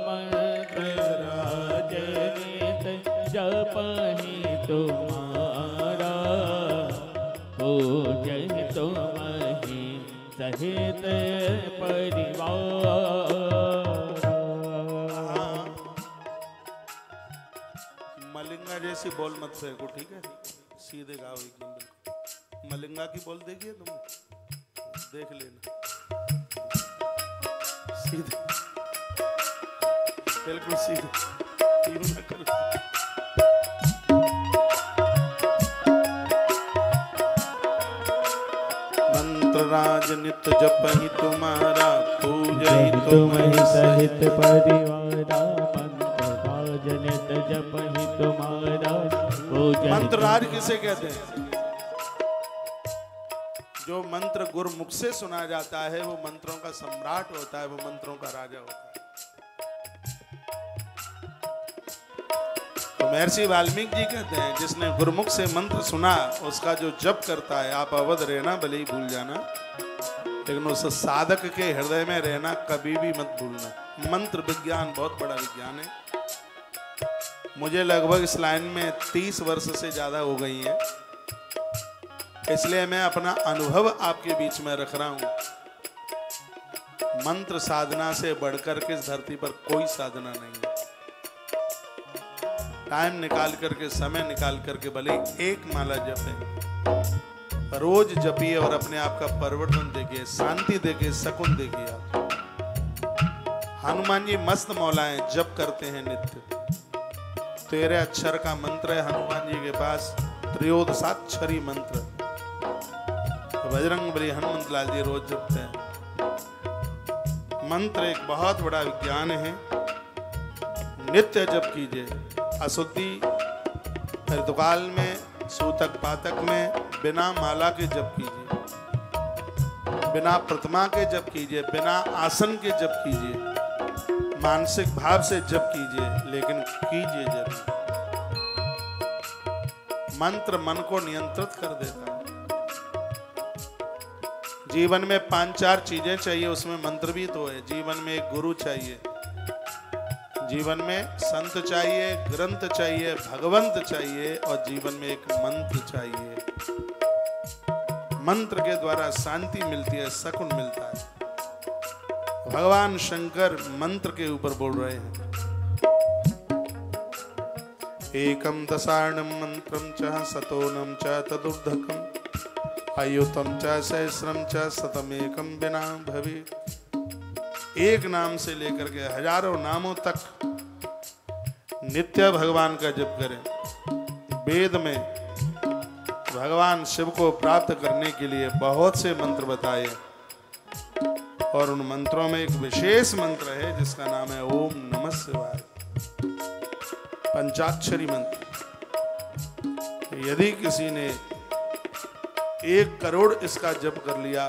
मंत्र राजनीत जप ही तुम्हारा, पूजन तुम ही सहित परिवार। मलिंगा जैसी बोल मत फेंको, ठीक है? सीधे गाओ एकदम बिल्कुल। मलिंगा की बोल देखिए तुम, देख लेना, सीधे बिल्कुल सीधे, यूं ना करो। मंत्र राजनित जप ही तुम्हारा, पूजहि तुम ही सहित परिवारा। मंत्र राजनित जप ही तुम्हारा, मंत्र राज किसे कहते हैं? जो मंत्र गुरुमुख से सुना जाता है वो मंत्रों का सम्राट होता है, वो मंत्रों का राजा होता है। तो महर्षि वाल्मीकि जी कहते हैं जिसने गुरुमुख से मंत्र सुना उसका जो जप करता है, आप अवध रहना भले ही भूल जाना, लेकिन उस साधक के हृदय में रहना कभी भी मत भूलना। मंत्र विज्ञान बहुत बड़ा विज्ञान है। मुझे लगभग इस लाइन में 30 वर्ष से ज्यादा हो गई है, इसलिए मैं अपना अनुभव आपके बीच में रख रहा हूं। मंत्र साधना से बढ़कर के इस धरती पर कोई साधना नहीं है। टाइम निकाल करके, समय निकाल करके भले एक माला जपें, रोज जपिए और अपने आप का परिवर्तन देखिए, शांति देखिए, सुकून देखिए। आप हनुमान जी मस्त मौला हैं, जप करते हैं नित्य। 13 अक्षर का मंत्र है हनुमान जी के पास, त्रयोदशाक्षरी मंत्र। बजरंगबली हनुमंत लाल जी रोज जपते हैं। मंत्र एक बहुत बड़ा विज्ञान है। नित्य जप कीजिए। अशुद्धि ऋतुकाल में, सूतक पातक में बिना माला के जप कीजिए, बिना प्रतिमा के जप कीजिए, बिना आसन के जप कीजिए, मानसिक भाव से जप कीजिए, लेकिन कीजिए जरूर। मंत्र मन को नियंत्रित कर देता है। जीवन में 5-4 चीजें चाहिए, उसमें मंत्र भी तो है। जीवन में एक गुरु चाहिए, जीवन में संत चाहिए, ग्रंथ चाहिए, भगवंत चाहिए, और जीवन में एक मंत्र चाहिए। मंत्र के द्वारा शांति मिलती है, सुकून मिलता है। भगवान शंकर मंत्र के ऊपर बोल रहे हैं। एकम दशार्णम मंत्रम च सतोनम च तदुर्धकम अयुतम च सहस्रम च शतमेकम बिना भवेत्। एक नाम से लेकर के हजारों नामों तक नित्य भगवान का जप करें। वेद में भगवान शिव को प्राप्त करने के लिए बहुत से मंत्र बताए, और उन मंत्रों में एक विशेष मंत्र है जिसका नाम है ओम नमः शिवाय, पंचाक्षरी मंत्र। यदि किसी ने 1 करोड़ इसका जप कर लिया,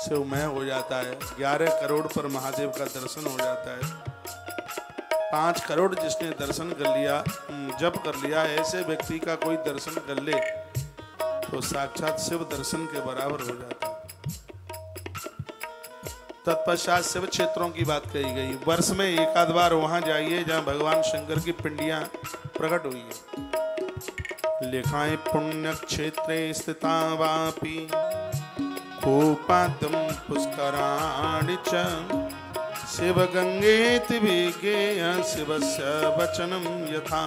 शिवमय हो जाता है। 11 करोड़ पर महादेव का दर्शन हो जाता है। 5 करोड़ जिसने दर्शन कर लिया, जप कर लिया, ऐसे व्यक्ति का कोई दर्शन कर ले तो साक्षात शिव दर्शन के बराबर हो जाता है। तत्पश्चात शिव क्षेत्रों की बात कही गई। वर्ष में 1 आध बार वहां जाइए जहां भगवान शंकर की पिंडियां प्रकट हुई है। लिखाएं पुण्य क्षेत्रे स्थिता वापी कूपादम पुष्कराणि च शिव गंगेति विज्ञेय शिवस्य वचनम यथा।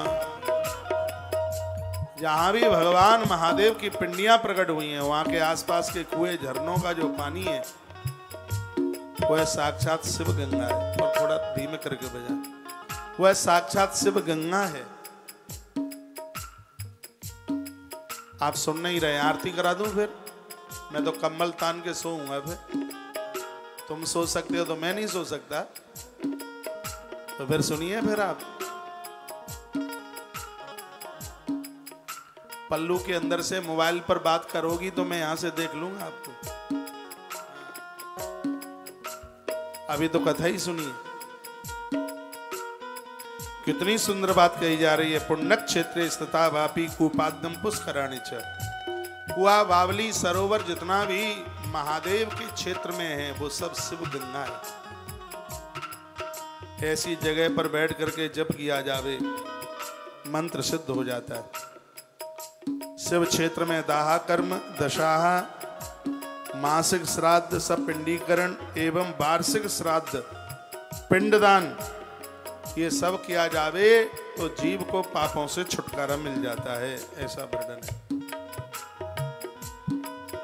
जहां भी भगवान महादेव की पिंडियां प्रकट हुई हैं, वहां के आसपास के कुएं, झरनों का जो पानी है वह साक्षात शिव गंगा है। और थोड़ा धीमे करके बजा, वह साक्षात शिव गंगा है। आप सुन नहीं रहे, आरती करा दूं फिर? मैं तो कम्बल तान के सोऊंगा। फिर तुम सो सकते हो तो मैं नहीं सो सकता, तो फिर सुनिए। फिर आप पल्लू के अंदर से मोबाइल पर बात करोगी तो मैं यहां से देख लूंगा आपको। अभी तो कथा ही सुनिए। कितनी सुंदर बात कही जा रही है। पुण्य क्षेत्रे स्थिता वापी कूपाद्यम पुष्कराणि च। कुआ, बावली, सरोवर जितना भी महादेव के क्षेत्र में है वो सब शिव गंगा है। ऐसी जगह पर बैठ करके जप किया जावे, मंत्र सिद्ध हो जाता है। शिव क्षेत्र में दाहा कर्म, दशाहा, मासिक श्राद्ध, सब पिंडीकरण एवं वार्षिक श्राद्ध, पिंडदान, ये सब किया जावे तो जीव को पापों से छुटकारा मिल जाता है। ऐसा वर्णन है।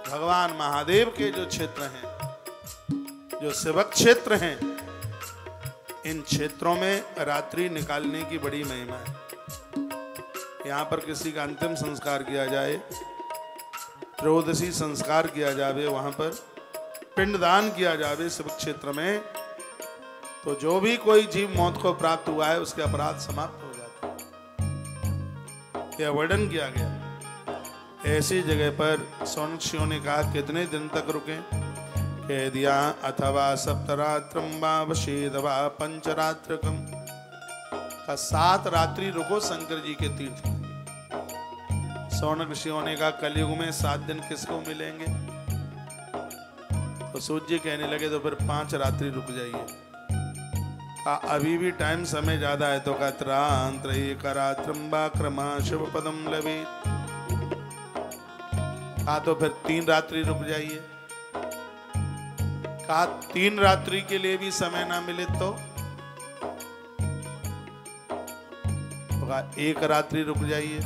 भगवान महादेव के जो क्षेत्र हैं, जो शिवक क्षेत्र हैं, इन क्षेत्रों में रात्रि निकालने की बड़ी महिमा है। यहाँ पर किसी का अंतिम संस्कार किया जाए, त्रयोदशी संस्कार किया जावे, वहां पर पिंडदान किया जावे शिव क्षेत्र में, तो जो भी कोई जीव मौत को प्राप्त हुआ है उसके अपराध समाप्त हो जाते हैं। यह वर्णन किया गया। ऐसी जगह पर सौनक्षियों ने कहा कितने दिन तक रुके? कह दिया अथवा सप्तरात्रम वा वशेद वा पंचरात्रकम का 7 रात्रि रुको शंकर जी के तीर्थ में। सौनक ऋषियों ने कहा कलयुग में 7 दिन किसको मिलेंगे? तो सूर्य जी कहने लगे तो फिर 5 रात्रि रुक जाइए। अभी भी टाइम समय ज्यादा है। तो करात्रंबा शिव पदम लवे। कहा तो फिर 3 रात्रि रुक जाइए। कहा 3 रात्रि के लिए भी समय ना मिले तो? कहा 1 रात्रि रुक जाइए।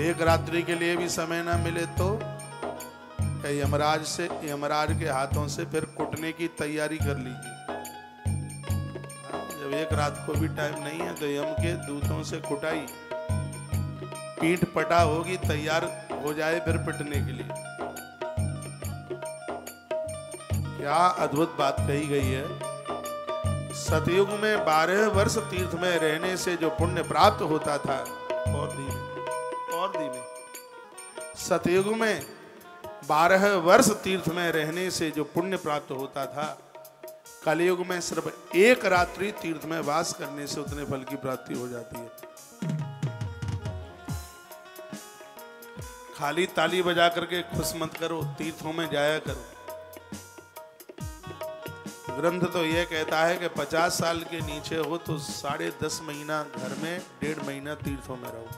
1 रात्रि के लिए भी समय ना मिले तो यमराज के हाथों से फिर कुटने की तैयारी कर लीजिए। जब 1 रात को भी टाइम नहीं है तो यम के दूतों से कुटाई, पीठ पटा होगी, तैयार हो जाए फिर पिटने के लिए। क्या अद्भुत बात कही गई है। सतयुग में 12 वर्ष तीर्थ में रहने से जो पुण्य प्राप्त होता था, और धीमे सतयुग में 12 वर्ष तीर्थ में रहने से जो पुण्य प्राप्त होता था, कलयुग में सिर्फ 1 रात्रि तीर्थ में वास करने से उतने फल की प्राप्ति हो जाती है। खाली ताली बजा करके खुश मत करो, तीर्थों में जाया करो। ग्रंथ तो यह कहता है कि 50 साल के नीचे हो तो 10.5 महीना घर में, 1.5 महीना तीर्थों में रहो।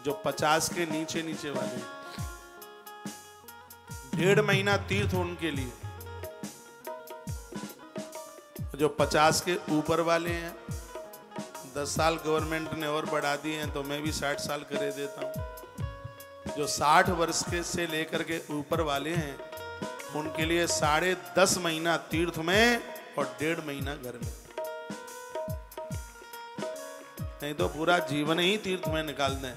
जो 50 के नीचे वाले, 1.5 महीना तीर्थ उनके लिए। जो 50 के ऊपर वाले हैं, 10 साल गवर्नमेंट ने और बढ़ा दिए हैं तो मैं भी 60 साल करे देता हूं। जो 60 वर्ष के से लेकर के ऊपर वाले हैं उनके लिए 10.5 महीना तीर्थ में और 1.5 महीना घर में। नहीं तो पूरा जीवन ही तीर्थ में निकाल दें।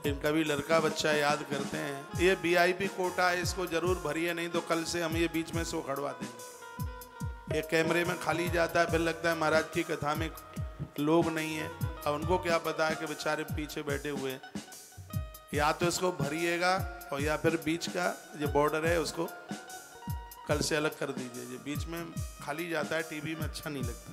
इनका भी लड़का बच्चा याद करते हैं, ये VIP कोटा है, इसको जरूर भरिए, नहीं तो कल से हम ये बीच में सो खड़वा देंगे। ये कैमरे में खाली जाता है, फिर लगता है महाराज की कथा में लोग नहीं है। अब उनको क्या पता है कि बेचारे पीछे बैठे हुए हैं। या तो इसको भरिएगा और या फिर बीच का जो बॉर्डर है उसको कल से अलग कर दीजिए। ये बीच में खाली जाता है, टीवी में अच्छा नहीं लगता।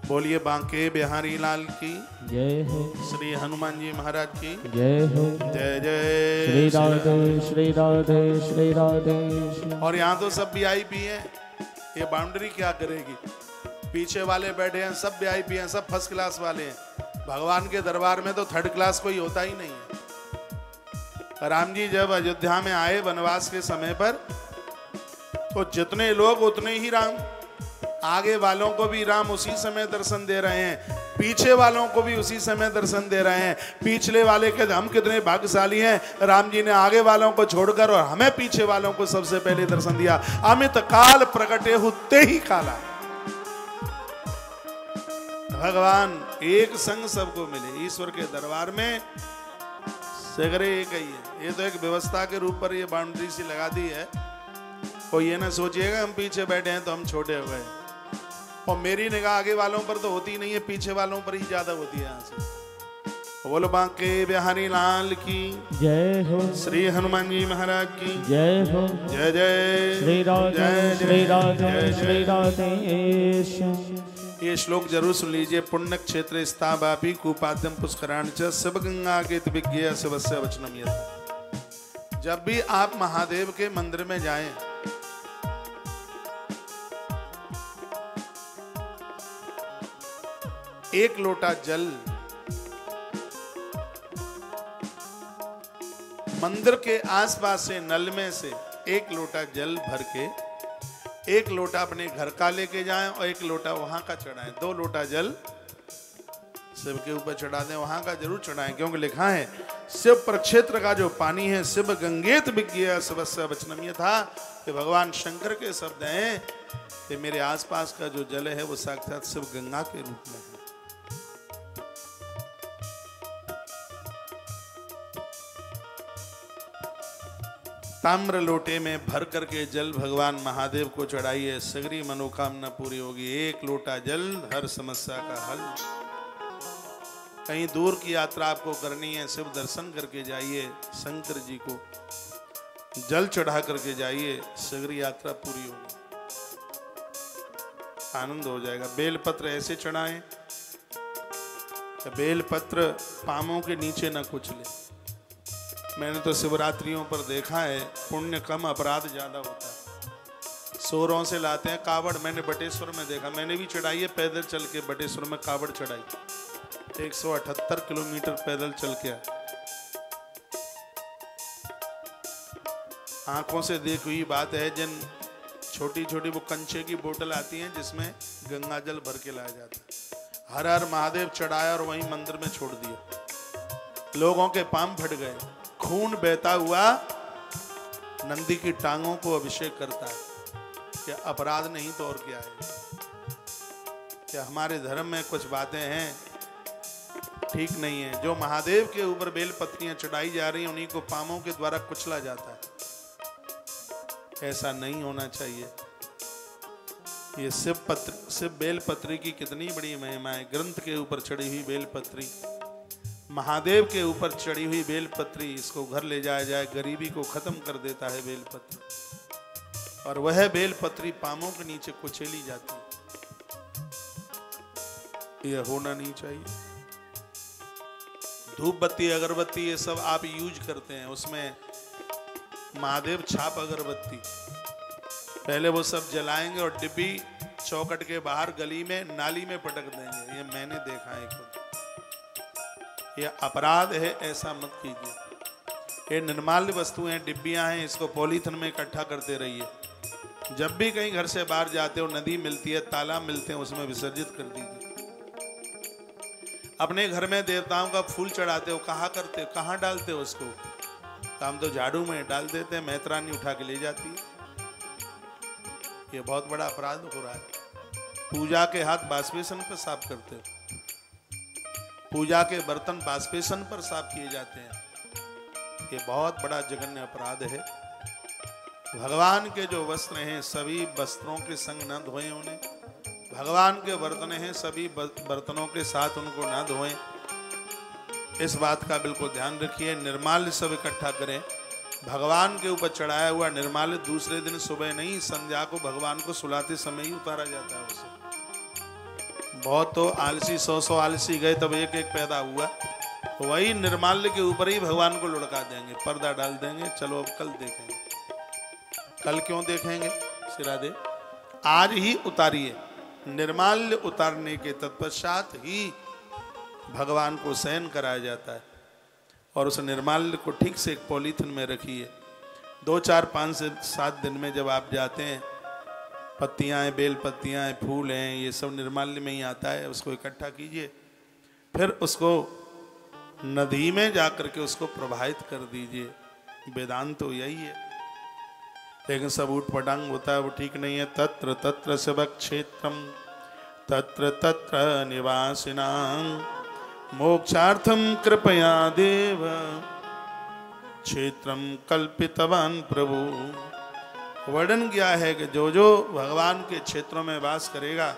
बोलिए बांके बिहारी लाल की जय हो, श्री हनुमान जी महाराज की जय हो, जय जय श्री राधे श्री राधे श्री राधे। और यहाँ तो सब VIP हैं। ये बाउंड्री क्या करेगी? पीछे वाले बैठे हैं सब VIP हैं, सब फर्स्ट क्लास वाले हैं। भगवान के दरबार में तो 3rd क्लास कोई होता ही नहीं है। राम जी जब अयोध्या में आए वनवास के समय पर, तो जितने लोग उतने ही राम। आगे वालों को भी राम उसी समय दर्शन दे रहे हैं, पीछे वालों को भी उसी समय दर्शन दे रहे हैं। पिछले वाले के हम कितने भाग्यशाली हैं, राम जी ने आगे वालों को छोड़कर और हमें पीछे वालों को सबसे पहले दर्शन दिया। अमित काल प्रकटे होते ही काला। भगवान एक संग सबको मिले। ईश्वर के दरबार में सगरे एक ही है। ये तो एक व्यवस्था के रूप पर ये बाउंड्री सी लगा दी है। कोई ये ना सोचिएगा हम पीछे बैठे हैं तो हम छोटे हो गए। और मेरी निगाह आगे वालों पर तो होती नहीं है, पीछे वालों पर ही ज्यादा होती है। यहाँ से बोलो बांके बिहारी लाल की जय हो, श्री हनुमान जी महाराज की जय हो, जय जय श्री राधे श्री राधे श्री राधे। ये श्लोक जरूर सुन लीजिए। पुण्य क्षेत्र स्थावापि कूपाद्यम पुष्कराण च शिव गंगा के विज्ञेय शिवस्य वचनम यत्। जब भी आप महादेव के मंदिर में जाएं, एक लोटा जल मंदिर के आसपास से नल में से 1 लोटा जल भर के 1 लोटा अपने घर का लेके जाएं और 1 लोटा वहां का चढ़ाएं। 2 लोटा जल शिव के ऊपर चढ़ा दें, वहां का जरूर चढ़ाएं, क्योंकि लिखा है शिव प्रक्षेत्र का जो पानी है शिव गंगेत विज्ञेय शिवस्य वचनम यत् था कि भगवान शंकर के शब्द हैं कि मेरे आसपास का जो जल है वो साक्षात शिव गंगा के रूप में है। ताम्र लोटे में भर करके जल भगवान महादेव को चढ़ाइए, सगरी मनोकामना पूरी होगी। 1 लोटा जल हर समस्या का हल। कहीं दूर की यात्रा आपको करनी है, शिव दर्शन करके जाइए शंकर जी को। जल चढ़ा करके जाइए, शीघ्र यात्रा पूरी होगी, आनंद हो जाएगा। बेलपत्र ऐसे चढ़ाएं, बेलपत्र पामों के नीचे न कुचले। मैंने तो शिवरात्रियों पर देखा है, पुण्य कम अपराध ज्यादा होता है। सोरों से लाते हैं कावड़, मैंने बटेश्वर में देखा, मैंने भी चढ़ाई है पैदल चल के, बटेश्वर में कावड़ चढ़ाई, 178 किलोमीटर पैदल चल के आए। आंखों से देखी हुई बात है। जिन छोटी छोटी वो कंचे की बोतल आती हैं जिसमें गंगा जल भर के लाया जाता है, हर हर महादेव चढ़ाया और वहीं मंदिर में छोड़ दिया। लोगों के पांव फट गए, खून बहता हुआ नंदी की टांगों को अभिषेक करता है। क्या अपराध नहीं तो और क्या है? क्या हमारे धर्म में कुछ बातें हैं ठीक नहीं है? जो महादेव के ऊपर बेल पत्तियां चढ़ाई जा रही हैं उन्हीं को पामों के द्वारा कुचला जाता है। ऐसा नहीं होना चाहिए। ये शिव बेलपत्री की कितनी बड़ी महिमा है। ग्रंथ के ऊपर चढ़ी हुई बेलपत्री, महादेव के ऊपर चढ़ी हुई बेलपत्री, इसको घर ले जाया जाए, गरीबी को खत्म कर देता है बेलपत्री। और वह बेलपत्री पामों के नीचे कुचली जाती है। यह होना नहीं चाहिए। धूप बत्ती अगरबत्ती ये सब आप यूज करते हैं, उसमें महादेव छाप अगरबत्ती, पहले वो सब जलाएंगे और डिब्बी चौकट के बाहर गली में नाली में पटक देंगे। ये मैंने देखा है खुद। ये अपराध है, ऐसा मत कीजिए। ये निर्माल्य वस्तुएं हैं, डिब्बियां हैं, इसको पॉलीथिन में इकट्ठा करते रहिए। जब भी कहीं घर से बाहर जाते हो, नदी मिलती है, तालाब मिलते हैं, उसमें विसर्जित कर दीजिए। अपने घर में देवताओं का फूल चढ़ाते हो, कहाँ करते हो, कहाँ डालते हो उसको? हम तो झाड़ू में डाल देते हैं, मेहतरानी उठा के ले जाती है। ये बहुत बड़ा अपराध हो रहा है। पूजा के हाथ बाष्पेशन पर साफ करते हो, पूजा के बर्तन बाष्पेशन पर साफ किए जाते हैं। ये बहुत बड़ा जघन्य अपराध है। भगवान के जो वस्त्र हैं सभी वस्त्रों के संग न धोएं उन्हें। भगवान के बर्तन हैं, सभी बर्तनों के साथ उनको ना धोएं। इस बात का बिल्कुल ध्यान रखिए। निर्माल्य सब इकट्ठा करें। भगवान के ऊपर चढ़ाया हुआ निर्माल्य दूसरे दिन सुबह नहीं, संध्या को भगवान को सुलाते समय ही उतारा जाता है उसे। बहुत तो आलसी 100 आलसी गए तब एक एक पैदा हुआ, वही निर्माल्य के ऊपर ही भगवान को लुढ़का देंगे, पर्दा डाल देंगे। चलो अब कल देखेंगे। कल क्यों देखेंगे? सिरादे आज ही उतारिए। निर्माल्य उतारने के तत्पश्चात ही भगवान को शयन कराया जाता है। और उस निर्माल्य को ठीक से एक पॉलीथिन में रखिए। 2, 4, 5 से 7 दिन में जब आप जाते हैं, पत्तियां हैं, बेल पत्तियां हैं, फूल हैं, ये सब निर्माल्य में ही आता है। उसको इकट्ठा कीजिए, फिर उसको नदी में जाकर के उसको प्रवाहित कर दीजिए। वेदांत तो यही है, लेकिन सब उठ पटांग होता है, वो ठीक नहीं है। तत्र तत्र शिव क्षेत्रम तत्र तत्र निवासिनां मोक्षार्थम कृपया देव क्षेत्रम कल्पितवान प्रभु। वर्णन किया है कि जो जो भगवान के क्षेत्रों में वास करेगा,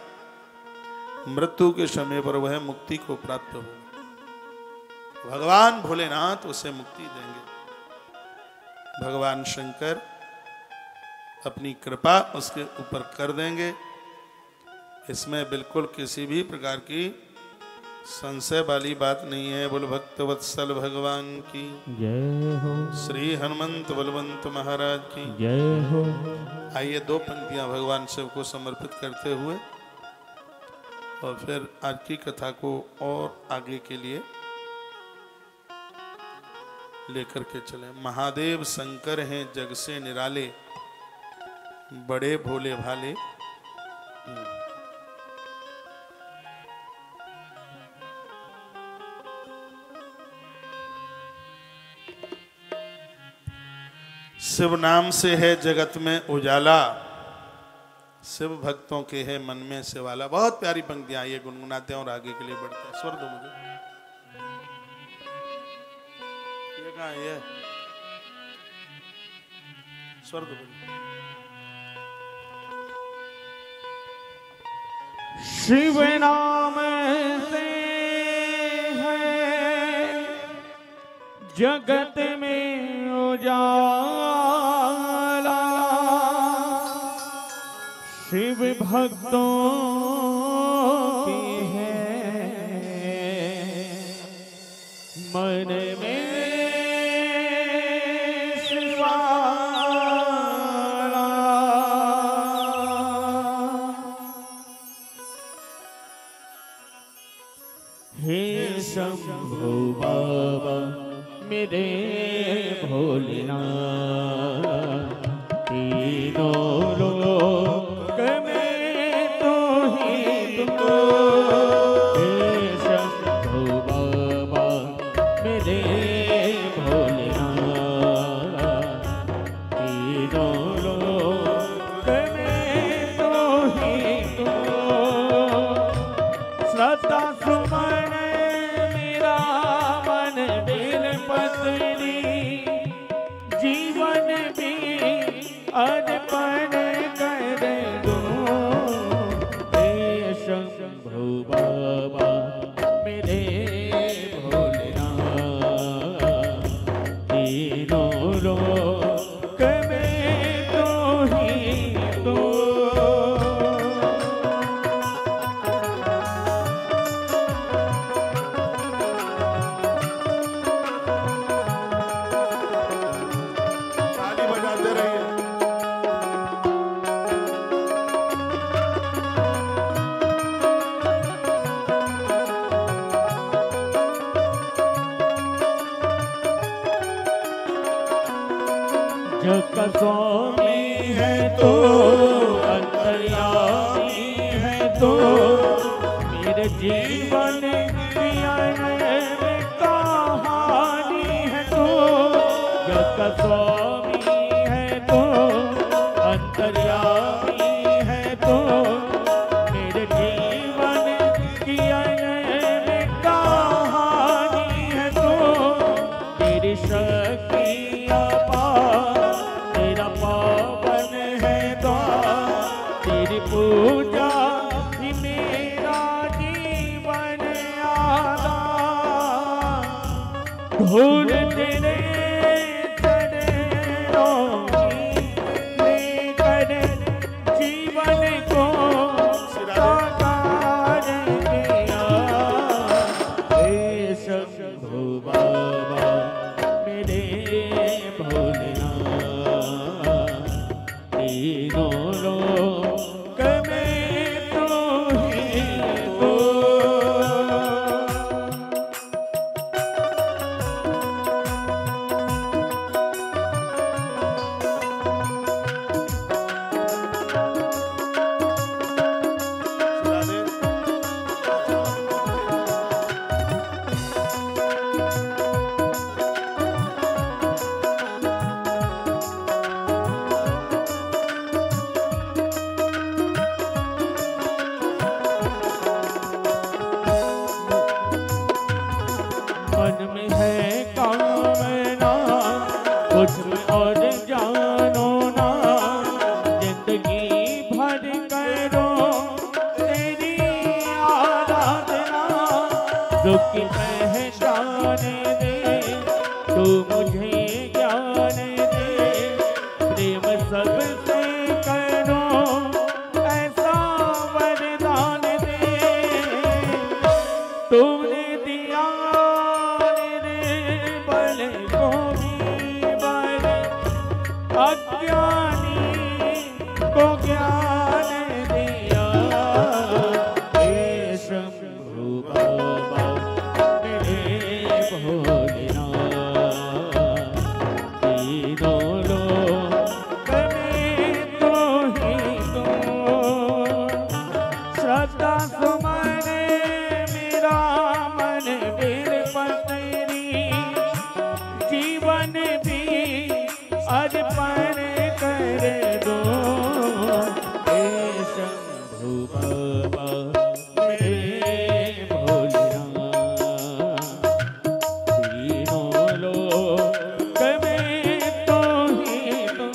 मृत्यु के समय पर वह मुक्ति को प्राप्त होगा। भगवान भोलेनाथ उसे मुक्ति देंगे। भगवान शंकर अपनी कृपा उसके ऊपर कर देंगे। इसमें बिल्कुल किसी भी प्रकार की संशय वाली बात नहीं है। बोल भक्त वत्सल भगवान की जय हो। श्री हनुमंत बलवंत महाराज की जय हो। आइए 2 पंक्तियां भगवान शिव को समर्पित करते हुए और फिर आज की कथा को और आगे के लिए लेकर के चले। महादेव शंकर हैं जग से निराले, बड़े भोले भाले। शिव नाम से है जगत में उजाला, शिव भक्तों के है मन में शिवाला। बहुत प्यारी पंक्तियां ये गुनगुनाते हैं और आगे के लिए बढ़ते हैं। स्वर दो मुझे। ये कहाँ है? ये स्वर दो मुझे। शिव नाम से है जगत में उजाला शिव भक्तों की है, मन में शिवाला। हे शंभो बाबा मेरे भोलेनाथ, तीनों लोक में तो ही तुमको। हे शंभो बाबा मेरे भोलेनाथ, तीनों लोक में तो ही तुमको। श्रद्धा सुमन मेरा मन बेल पत्नी, जीवन भी अर्पण कर दूं। हे शंभो बाबा मेरे भोलेनाथ, तीनों लोक में तो ही तो। ताली बजाते रहिए। जग का स्वामी है तो अंतर्यामी है तो, मेरे जीवन की अनैतिक कहानी है तो। जग का स्वामी है तो अंतर्यामी है तो, मेरे जीवन की अनैतिक कहानी है तो। तेरी शक्ति तेरा पावन है द्वार, तेरी पूजा ही मेरा जीवन आधार। धूल तेरे चरणों की लेकर जीवन को साकार किया। हे शंभो बाबा मेरे भोलेनाथ, तीनों लोक में तो ही तो। मन में है कामना कुछ और जानो ना, जिंदगी भर करो तेरी आराधना। दुख की पहचान दे तू मुझे ज्ञान दे, प्रेम सबसे करो ऐसा वरदान दे। तूने दिया निर्बल को भी बल, अज्ञानी को ज्ञान दिया। हे शंभो बाबा मेरे भोलेनाथ, तीनों लोक में तो ही तो। श्रद्धा सुमन मेरा मन बेल पत्नी, जीवन भी अर्पण कर दो। हे शंभो बाबा मेरे भोलेनाथ, तीनों लोक में तो ही तो।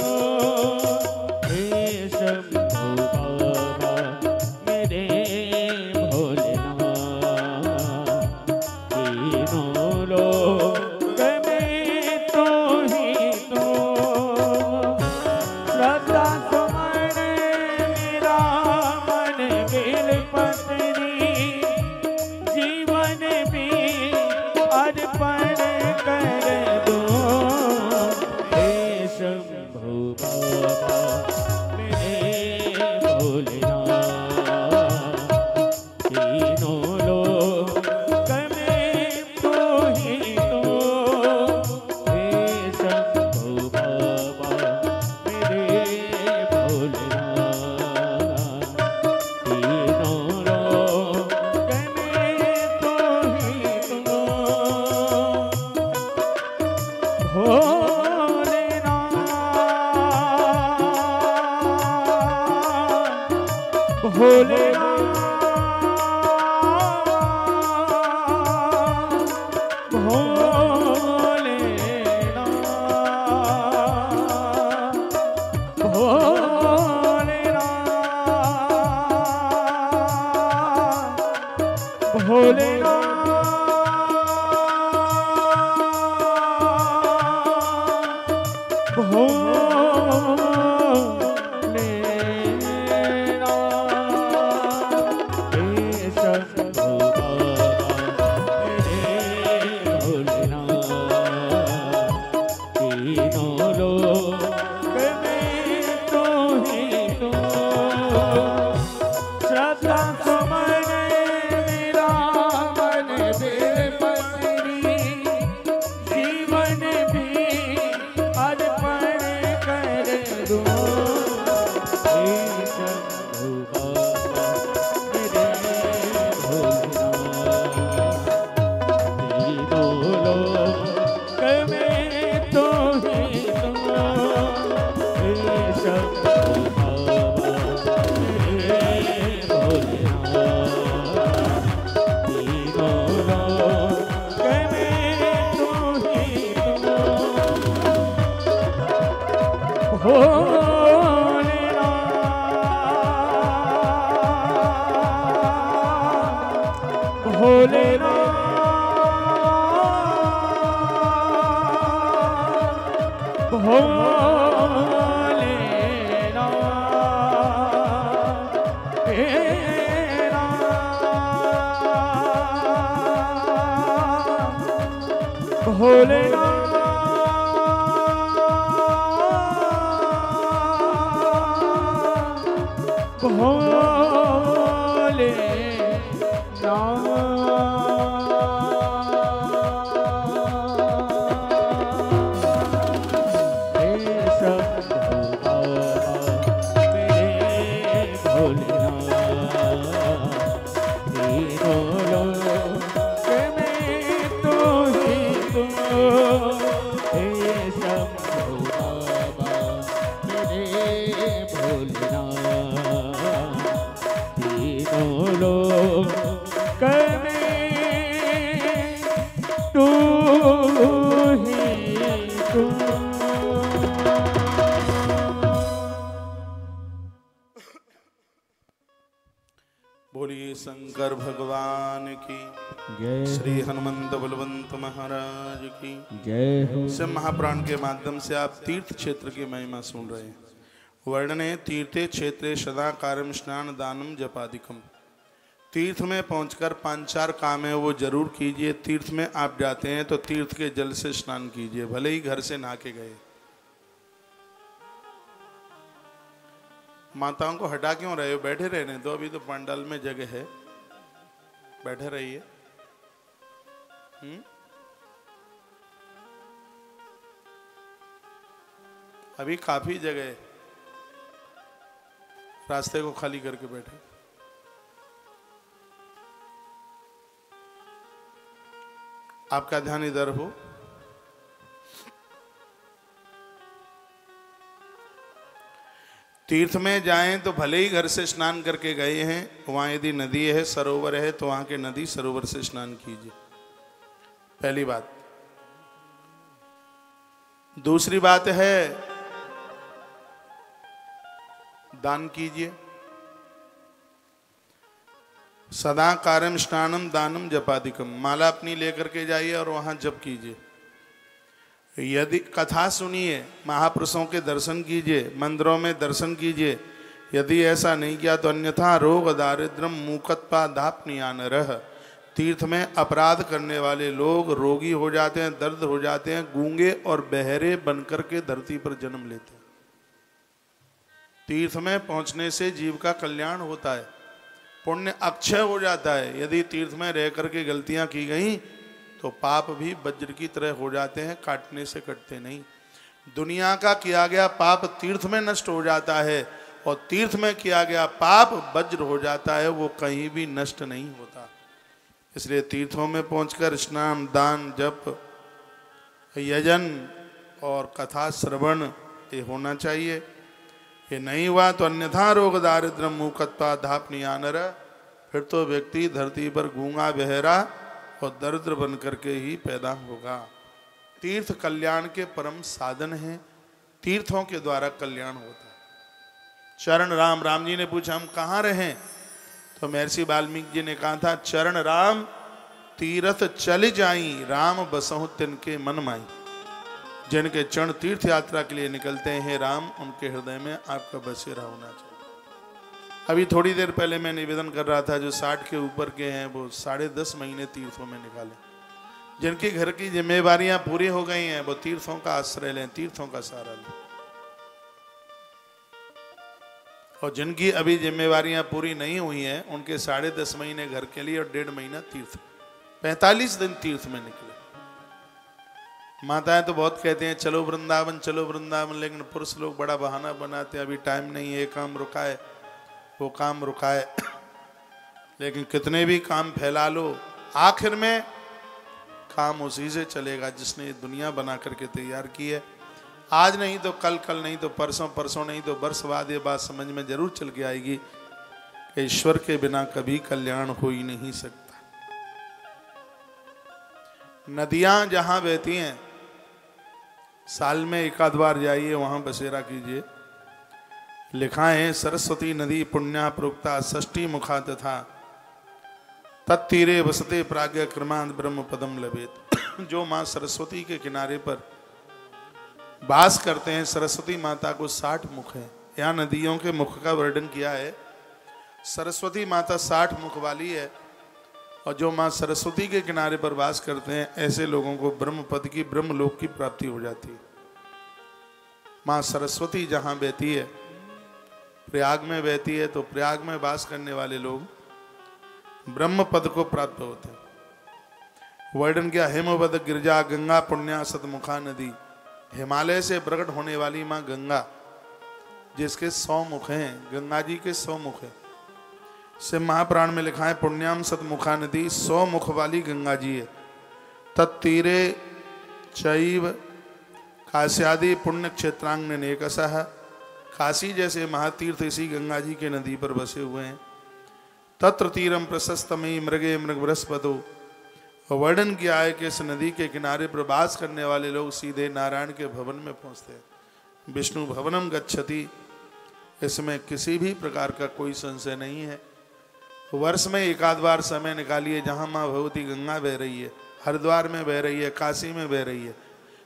हे शंभो बाबा मेरे भोलेनाथ, तीनों लोक में बोलिए शंकर भगवान की जय। श्री हनुमंत बलवंत महाराज की जय हो। शिव महापुराण के माध्यम से आप तीर्थ क्षेत्र की महिमा सुन रहे हैं। वर्णने तीर्थे क्षेत्रे सदा कार्यम स्नान दानम जपादिकम। तीर्थ में पहुंचकर 5-4 काम है वो जरूर कीजिए। तीर्थ में आप जाते हैं तो तीर्थ के जल से स्नान कीजिए, भले ही घर से नहा के गए। माताओं को हटा क्यों रहे हो? बैठे रहने दो, अभी तो पंडाल में जगह है, बैठे रहिए। अभी काफी जगह है, रास्ते को खाली करके बैठे। आपका ध्यान इधर हो। तीर्थ में जाएं तो भले ही घर से स्नान करके गए हैं, वहां यदि नदी है, सरोवर है, तो वहां के नदी सरोवर से स्नान कीजिए, पहली बात। दूसरी बात है दान कीजिए। सदा कार्यम स्नानम दानम जपादिकम। माला अपनी लेकर के जाइए और वहां जप कीजिए। यदि कथा सुनिए, महापुरुषों के दर्शन कीजिए, मंदिरों में दर्शन कीजिए। यदि ऐसा नहीं किया तो अन्यथा रोग दारिद्रम मूकत्पा दापनियान रह। तीर्थ में अपराध करने वाले लोग रोगी हो जाते हैं, दर्द हो जाते हैं, गूंगे और बहरे बनकर के धरती पर जन्म लेते हैं। तीर्थ में पहुंचने से जीव का कल्याण होता है, पुण्य अक्षय हो जाता है। यदि तीर्थ में रह करके गलतियां की गई तो पाप भी वज्र की तरह हो जाते हैं, काटने से कटते नहीं। दुनिया का किया गया पाप तीर्थ में नष्ट हो जाता है और तीर्थ में किया गया पाप वज्र हो जाता है, वो कहीं भी नष्ट नहीं होता। इसलिए तीर्थों में पहुंचकर स्नान, दान, जप, यजन और कथा श्रवण ये होना चाहिए। कि नहीं हुआ तो अन्यथा रोग दारिद्र मूकत्वा धापनिया नर, फिर तो व्यक्ति धरती पर गूंगा बहरा और दरिद्र बन करके ही पैदा होगा। तीर्थ कल्याण के परम साधन हैं, तीर्थों के द्वारा कल्याण होता है। चरण राम, राम जी ने पूछा हम कहाँ रहें, तो महर्षि वाल्मीकि जी ने कहा था चरण राम तीर्थ चल जाई, राम बसहु तिनके मन माई। जिनके चरण तीर्थ यात्रा के लिए निकलते हैं राम, उनके हृदय में आपका बसेरा होना चाहिए। अभी थोड़ी देर पहले मैं निवेदन कर रहा था जो 60 के ऊपर के हैं वो 10.5 महीने तीर्थों में निकाले। जिनकी घर की जिम्मेवारियां पूरी हो गई हैं वो तीर्थों का आश्रय लें, तीर्थों का सहारा लें। और जिनकी अभी जिम्मेवारियां पूरी नहीं हुई हैं उनके 10.5 महीने घर के लिए और 1.5 महीना तीर्थ, 45 दिन तीर्थ में निकले। माताएं तो बहुत कहते हैं चलो वृंदावन चलो वृंदावन, लेकिन पुरुष लोग बड़ा बहाना बनाते हैं अभी टाइम नहीं है, ये काम रुका है वो काम रुका है। लेकिन कितने भी काम फैला लो आखिर में काम उसी से चलेगा जिसने ये दुनिया बना करके तैयार की है। आज नहीं तो कल, कल नहीं तो परसों, परसों नहीं तो वर्ष बाद ये बात समझ में जरूर चल के आएगी कि ईश्वर के बिना कभी कल्याण हो ही नहीं सकता। नदियां जहां बहती हैं साल में एक आध बार जाइए वहां बसेरा कीजिए। लिखा है सरस्वती नदी पुण्या प्रोक्ता षष्ठी मुखा तथा तत्तीरे वसते प्राज्ञ क्रमांत ब्रह्म पदम लभेत। जो माँ सरस्वती के किनारे पर वास करते हैं, सरस्वती माता को 60 मुख हैं। यहाँ नदियों के मुख का वर्णन किया है। सरस्वती माता 60 मुख वाली है और जो माँ सरस्वती के किनारे पर वास करते हैं ऐसे लोगों को ब्रह्म पद की, ब्रह्मलोक की प्राप्ति हो जाती है। माँ सरस्वती जहाँ बहती है, प्रयाग में बहती है, तो प्रयाग में वास करने वाले लोग ब्रह्म पद को प्राप्त होते हैं। वर्णन किया हेमवद गिरजा गंगा पुण्या सतमुखा नदी। हिमालय से प्रकट होने वाली माँ गंगा जिसके 100 मुख हैं, गंगा जी के 100 मुख हैं। से महापुराण में लिखा है पुण्याम सतमुखा नदी 100 मुख वाली गंगा जी है। तत्तीरे चैव काश्यादि पुण्य क्षेत्रांग नेकसः। काशी जैसे महातीर्थ इसी गंगा जी के नदी पर बसे हुए हैं। तत्र तीरम प्रशस्तमयी मृगे मृग बृहस्पतो। वर्णन किया है कि इस नदी के किनारे पर वास करने वाले लोग सीधे नारायण के भवन में पहुंचते हैं। विष्णु भवनम गच्छति, इसमें किसी भी प्रकार का कोई संशय नहीं है। वर्ष में एक आध बार समय निकालिए जहां माँ भगवती गंगा बह रही है, हरिद्वार में बह रही है, काशी में बह रही है,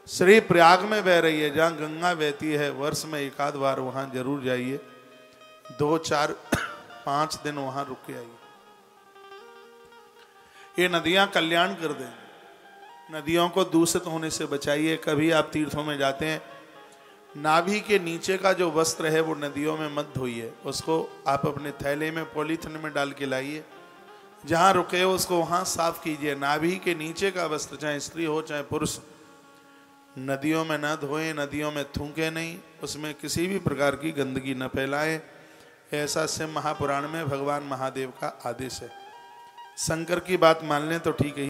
श्री प्रयाग में बह रही है, जहाँ गंगा बहती है वर्ष में एक आध बार वहाँ जरूर जाइए। 2, 4, 5 दिन वहाँ रुक के आइए। ये नदियाँ कल्याण कर देंगी। नदियों को दूषित होने से बचाइए। कभी आप तीर्थों में जाते हैं, नाभि के नीचे का जो वस्त्र है वो नदियों में मत धोइए, उसको आप अपने थैले में पॉलीथिन में डाल के लाइए। जहाँ रुके हो उसको वहाँ साफ कीजिए। नाभि के नीचे का वस्त्र चाहे स्त्री हो चाहे पुरुष नदियों में न धोएं, नदियों में थूकें नहीं, उसमें किसी भी प्रकार की गंदगी न फैलाएं। ऐसा शिव महापुराण में भगवान महादेव का आदेश है। शंकर की बात मान लें तो ठीक है।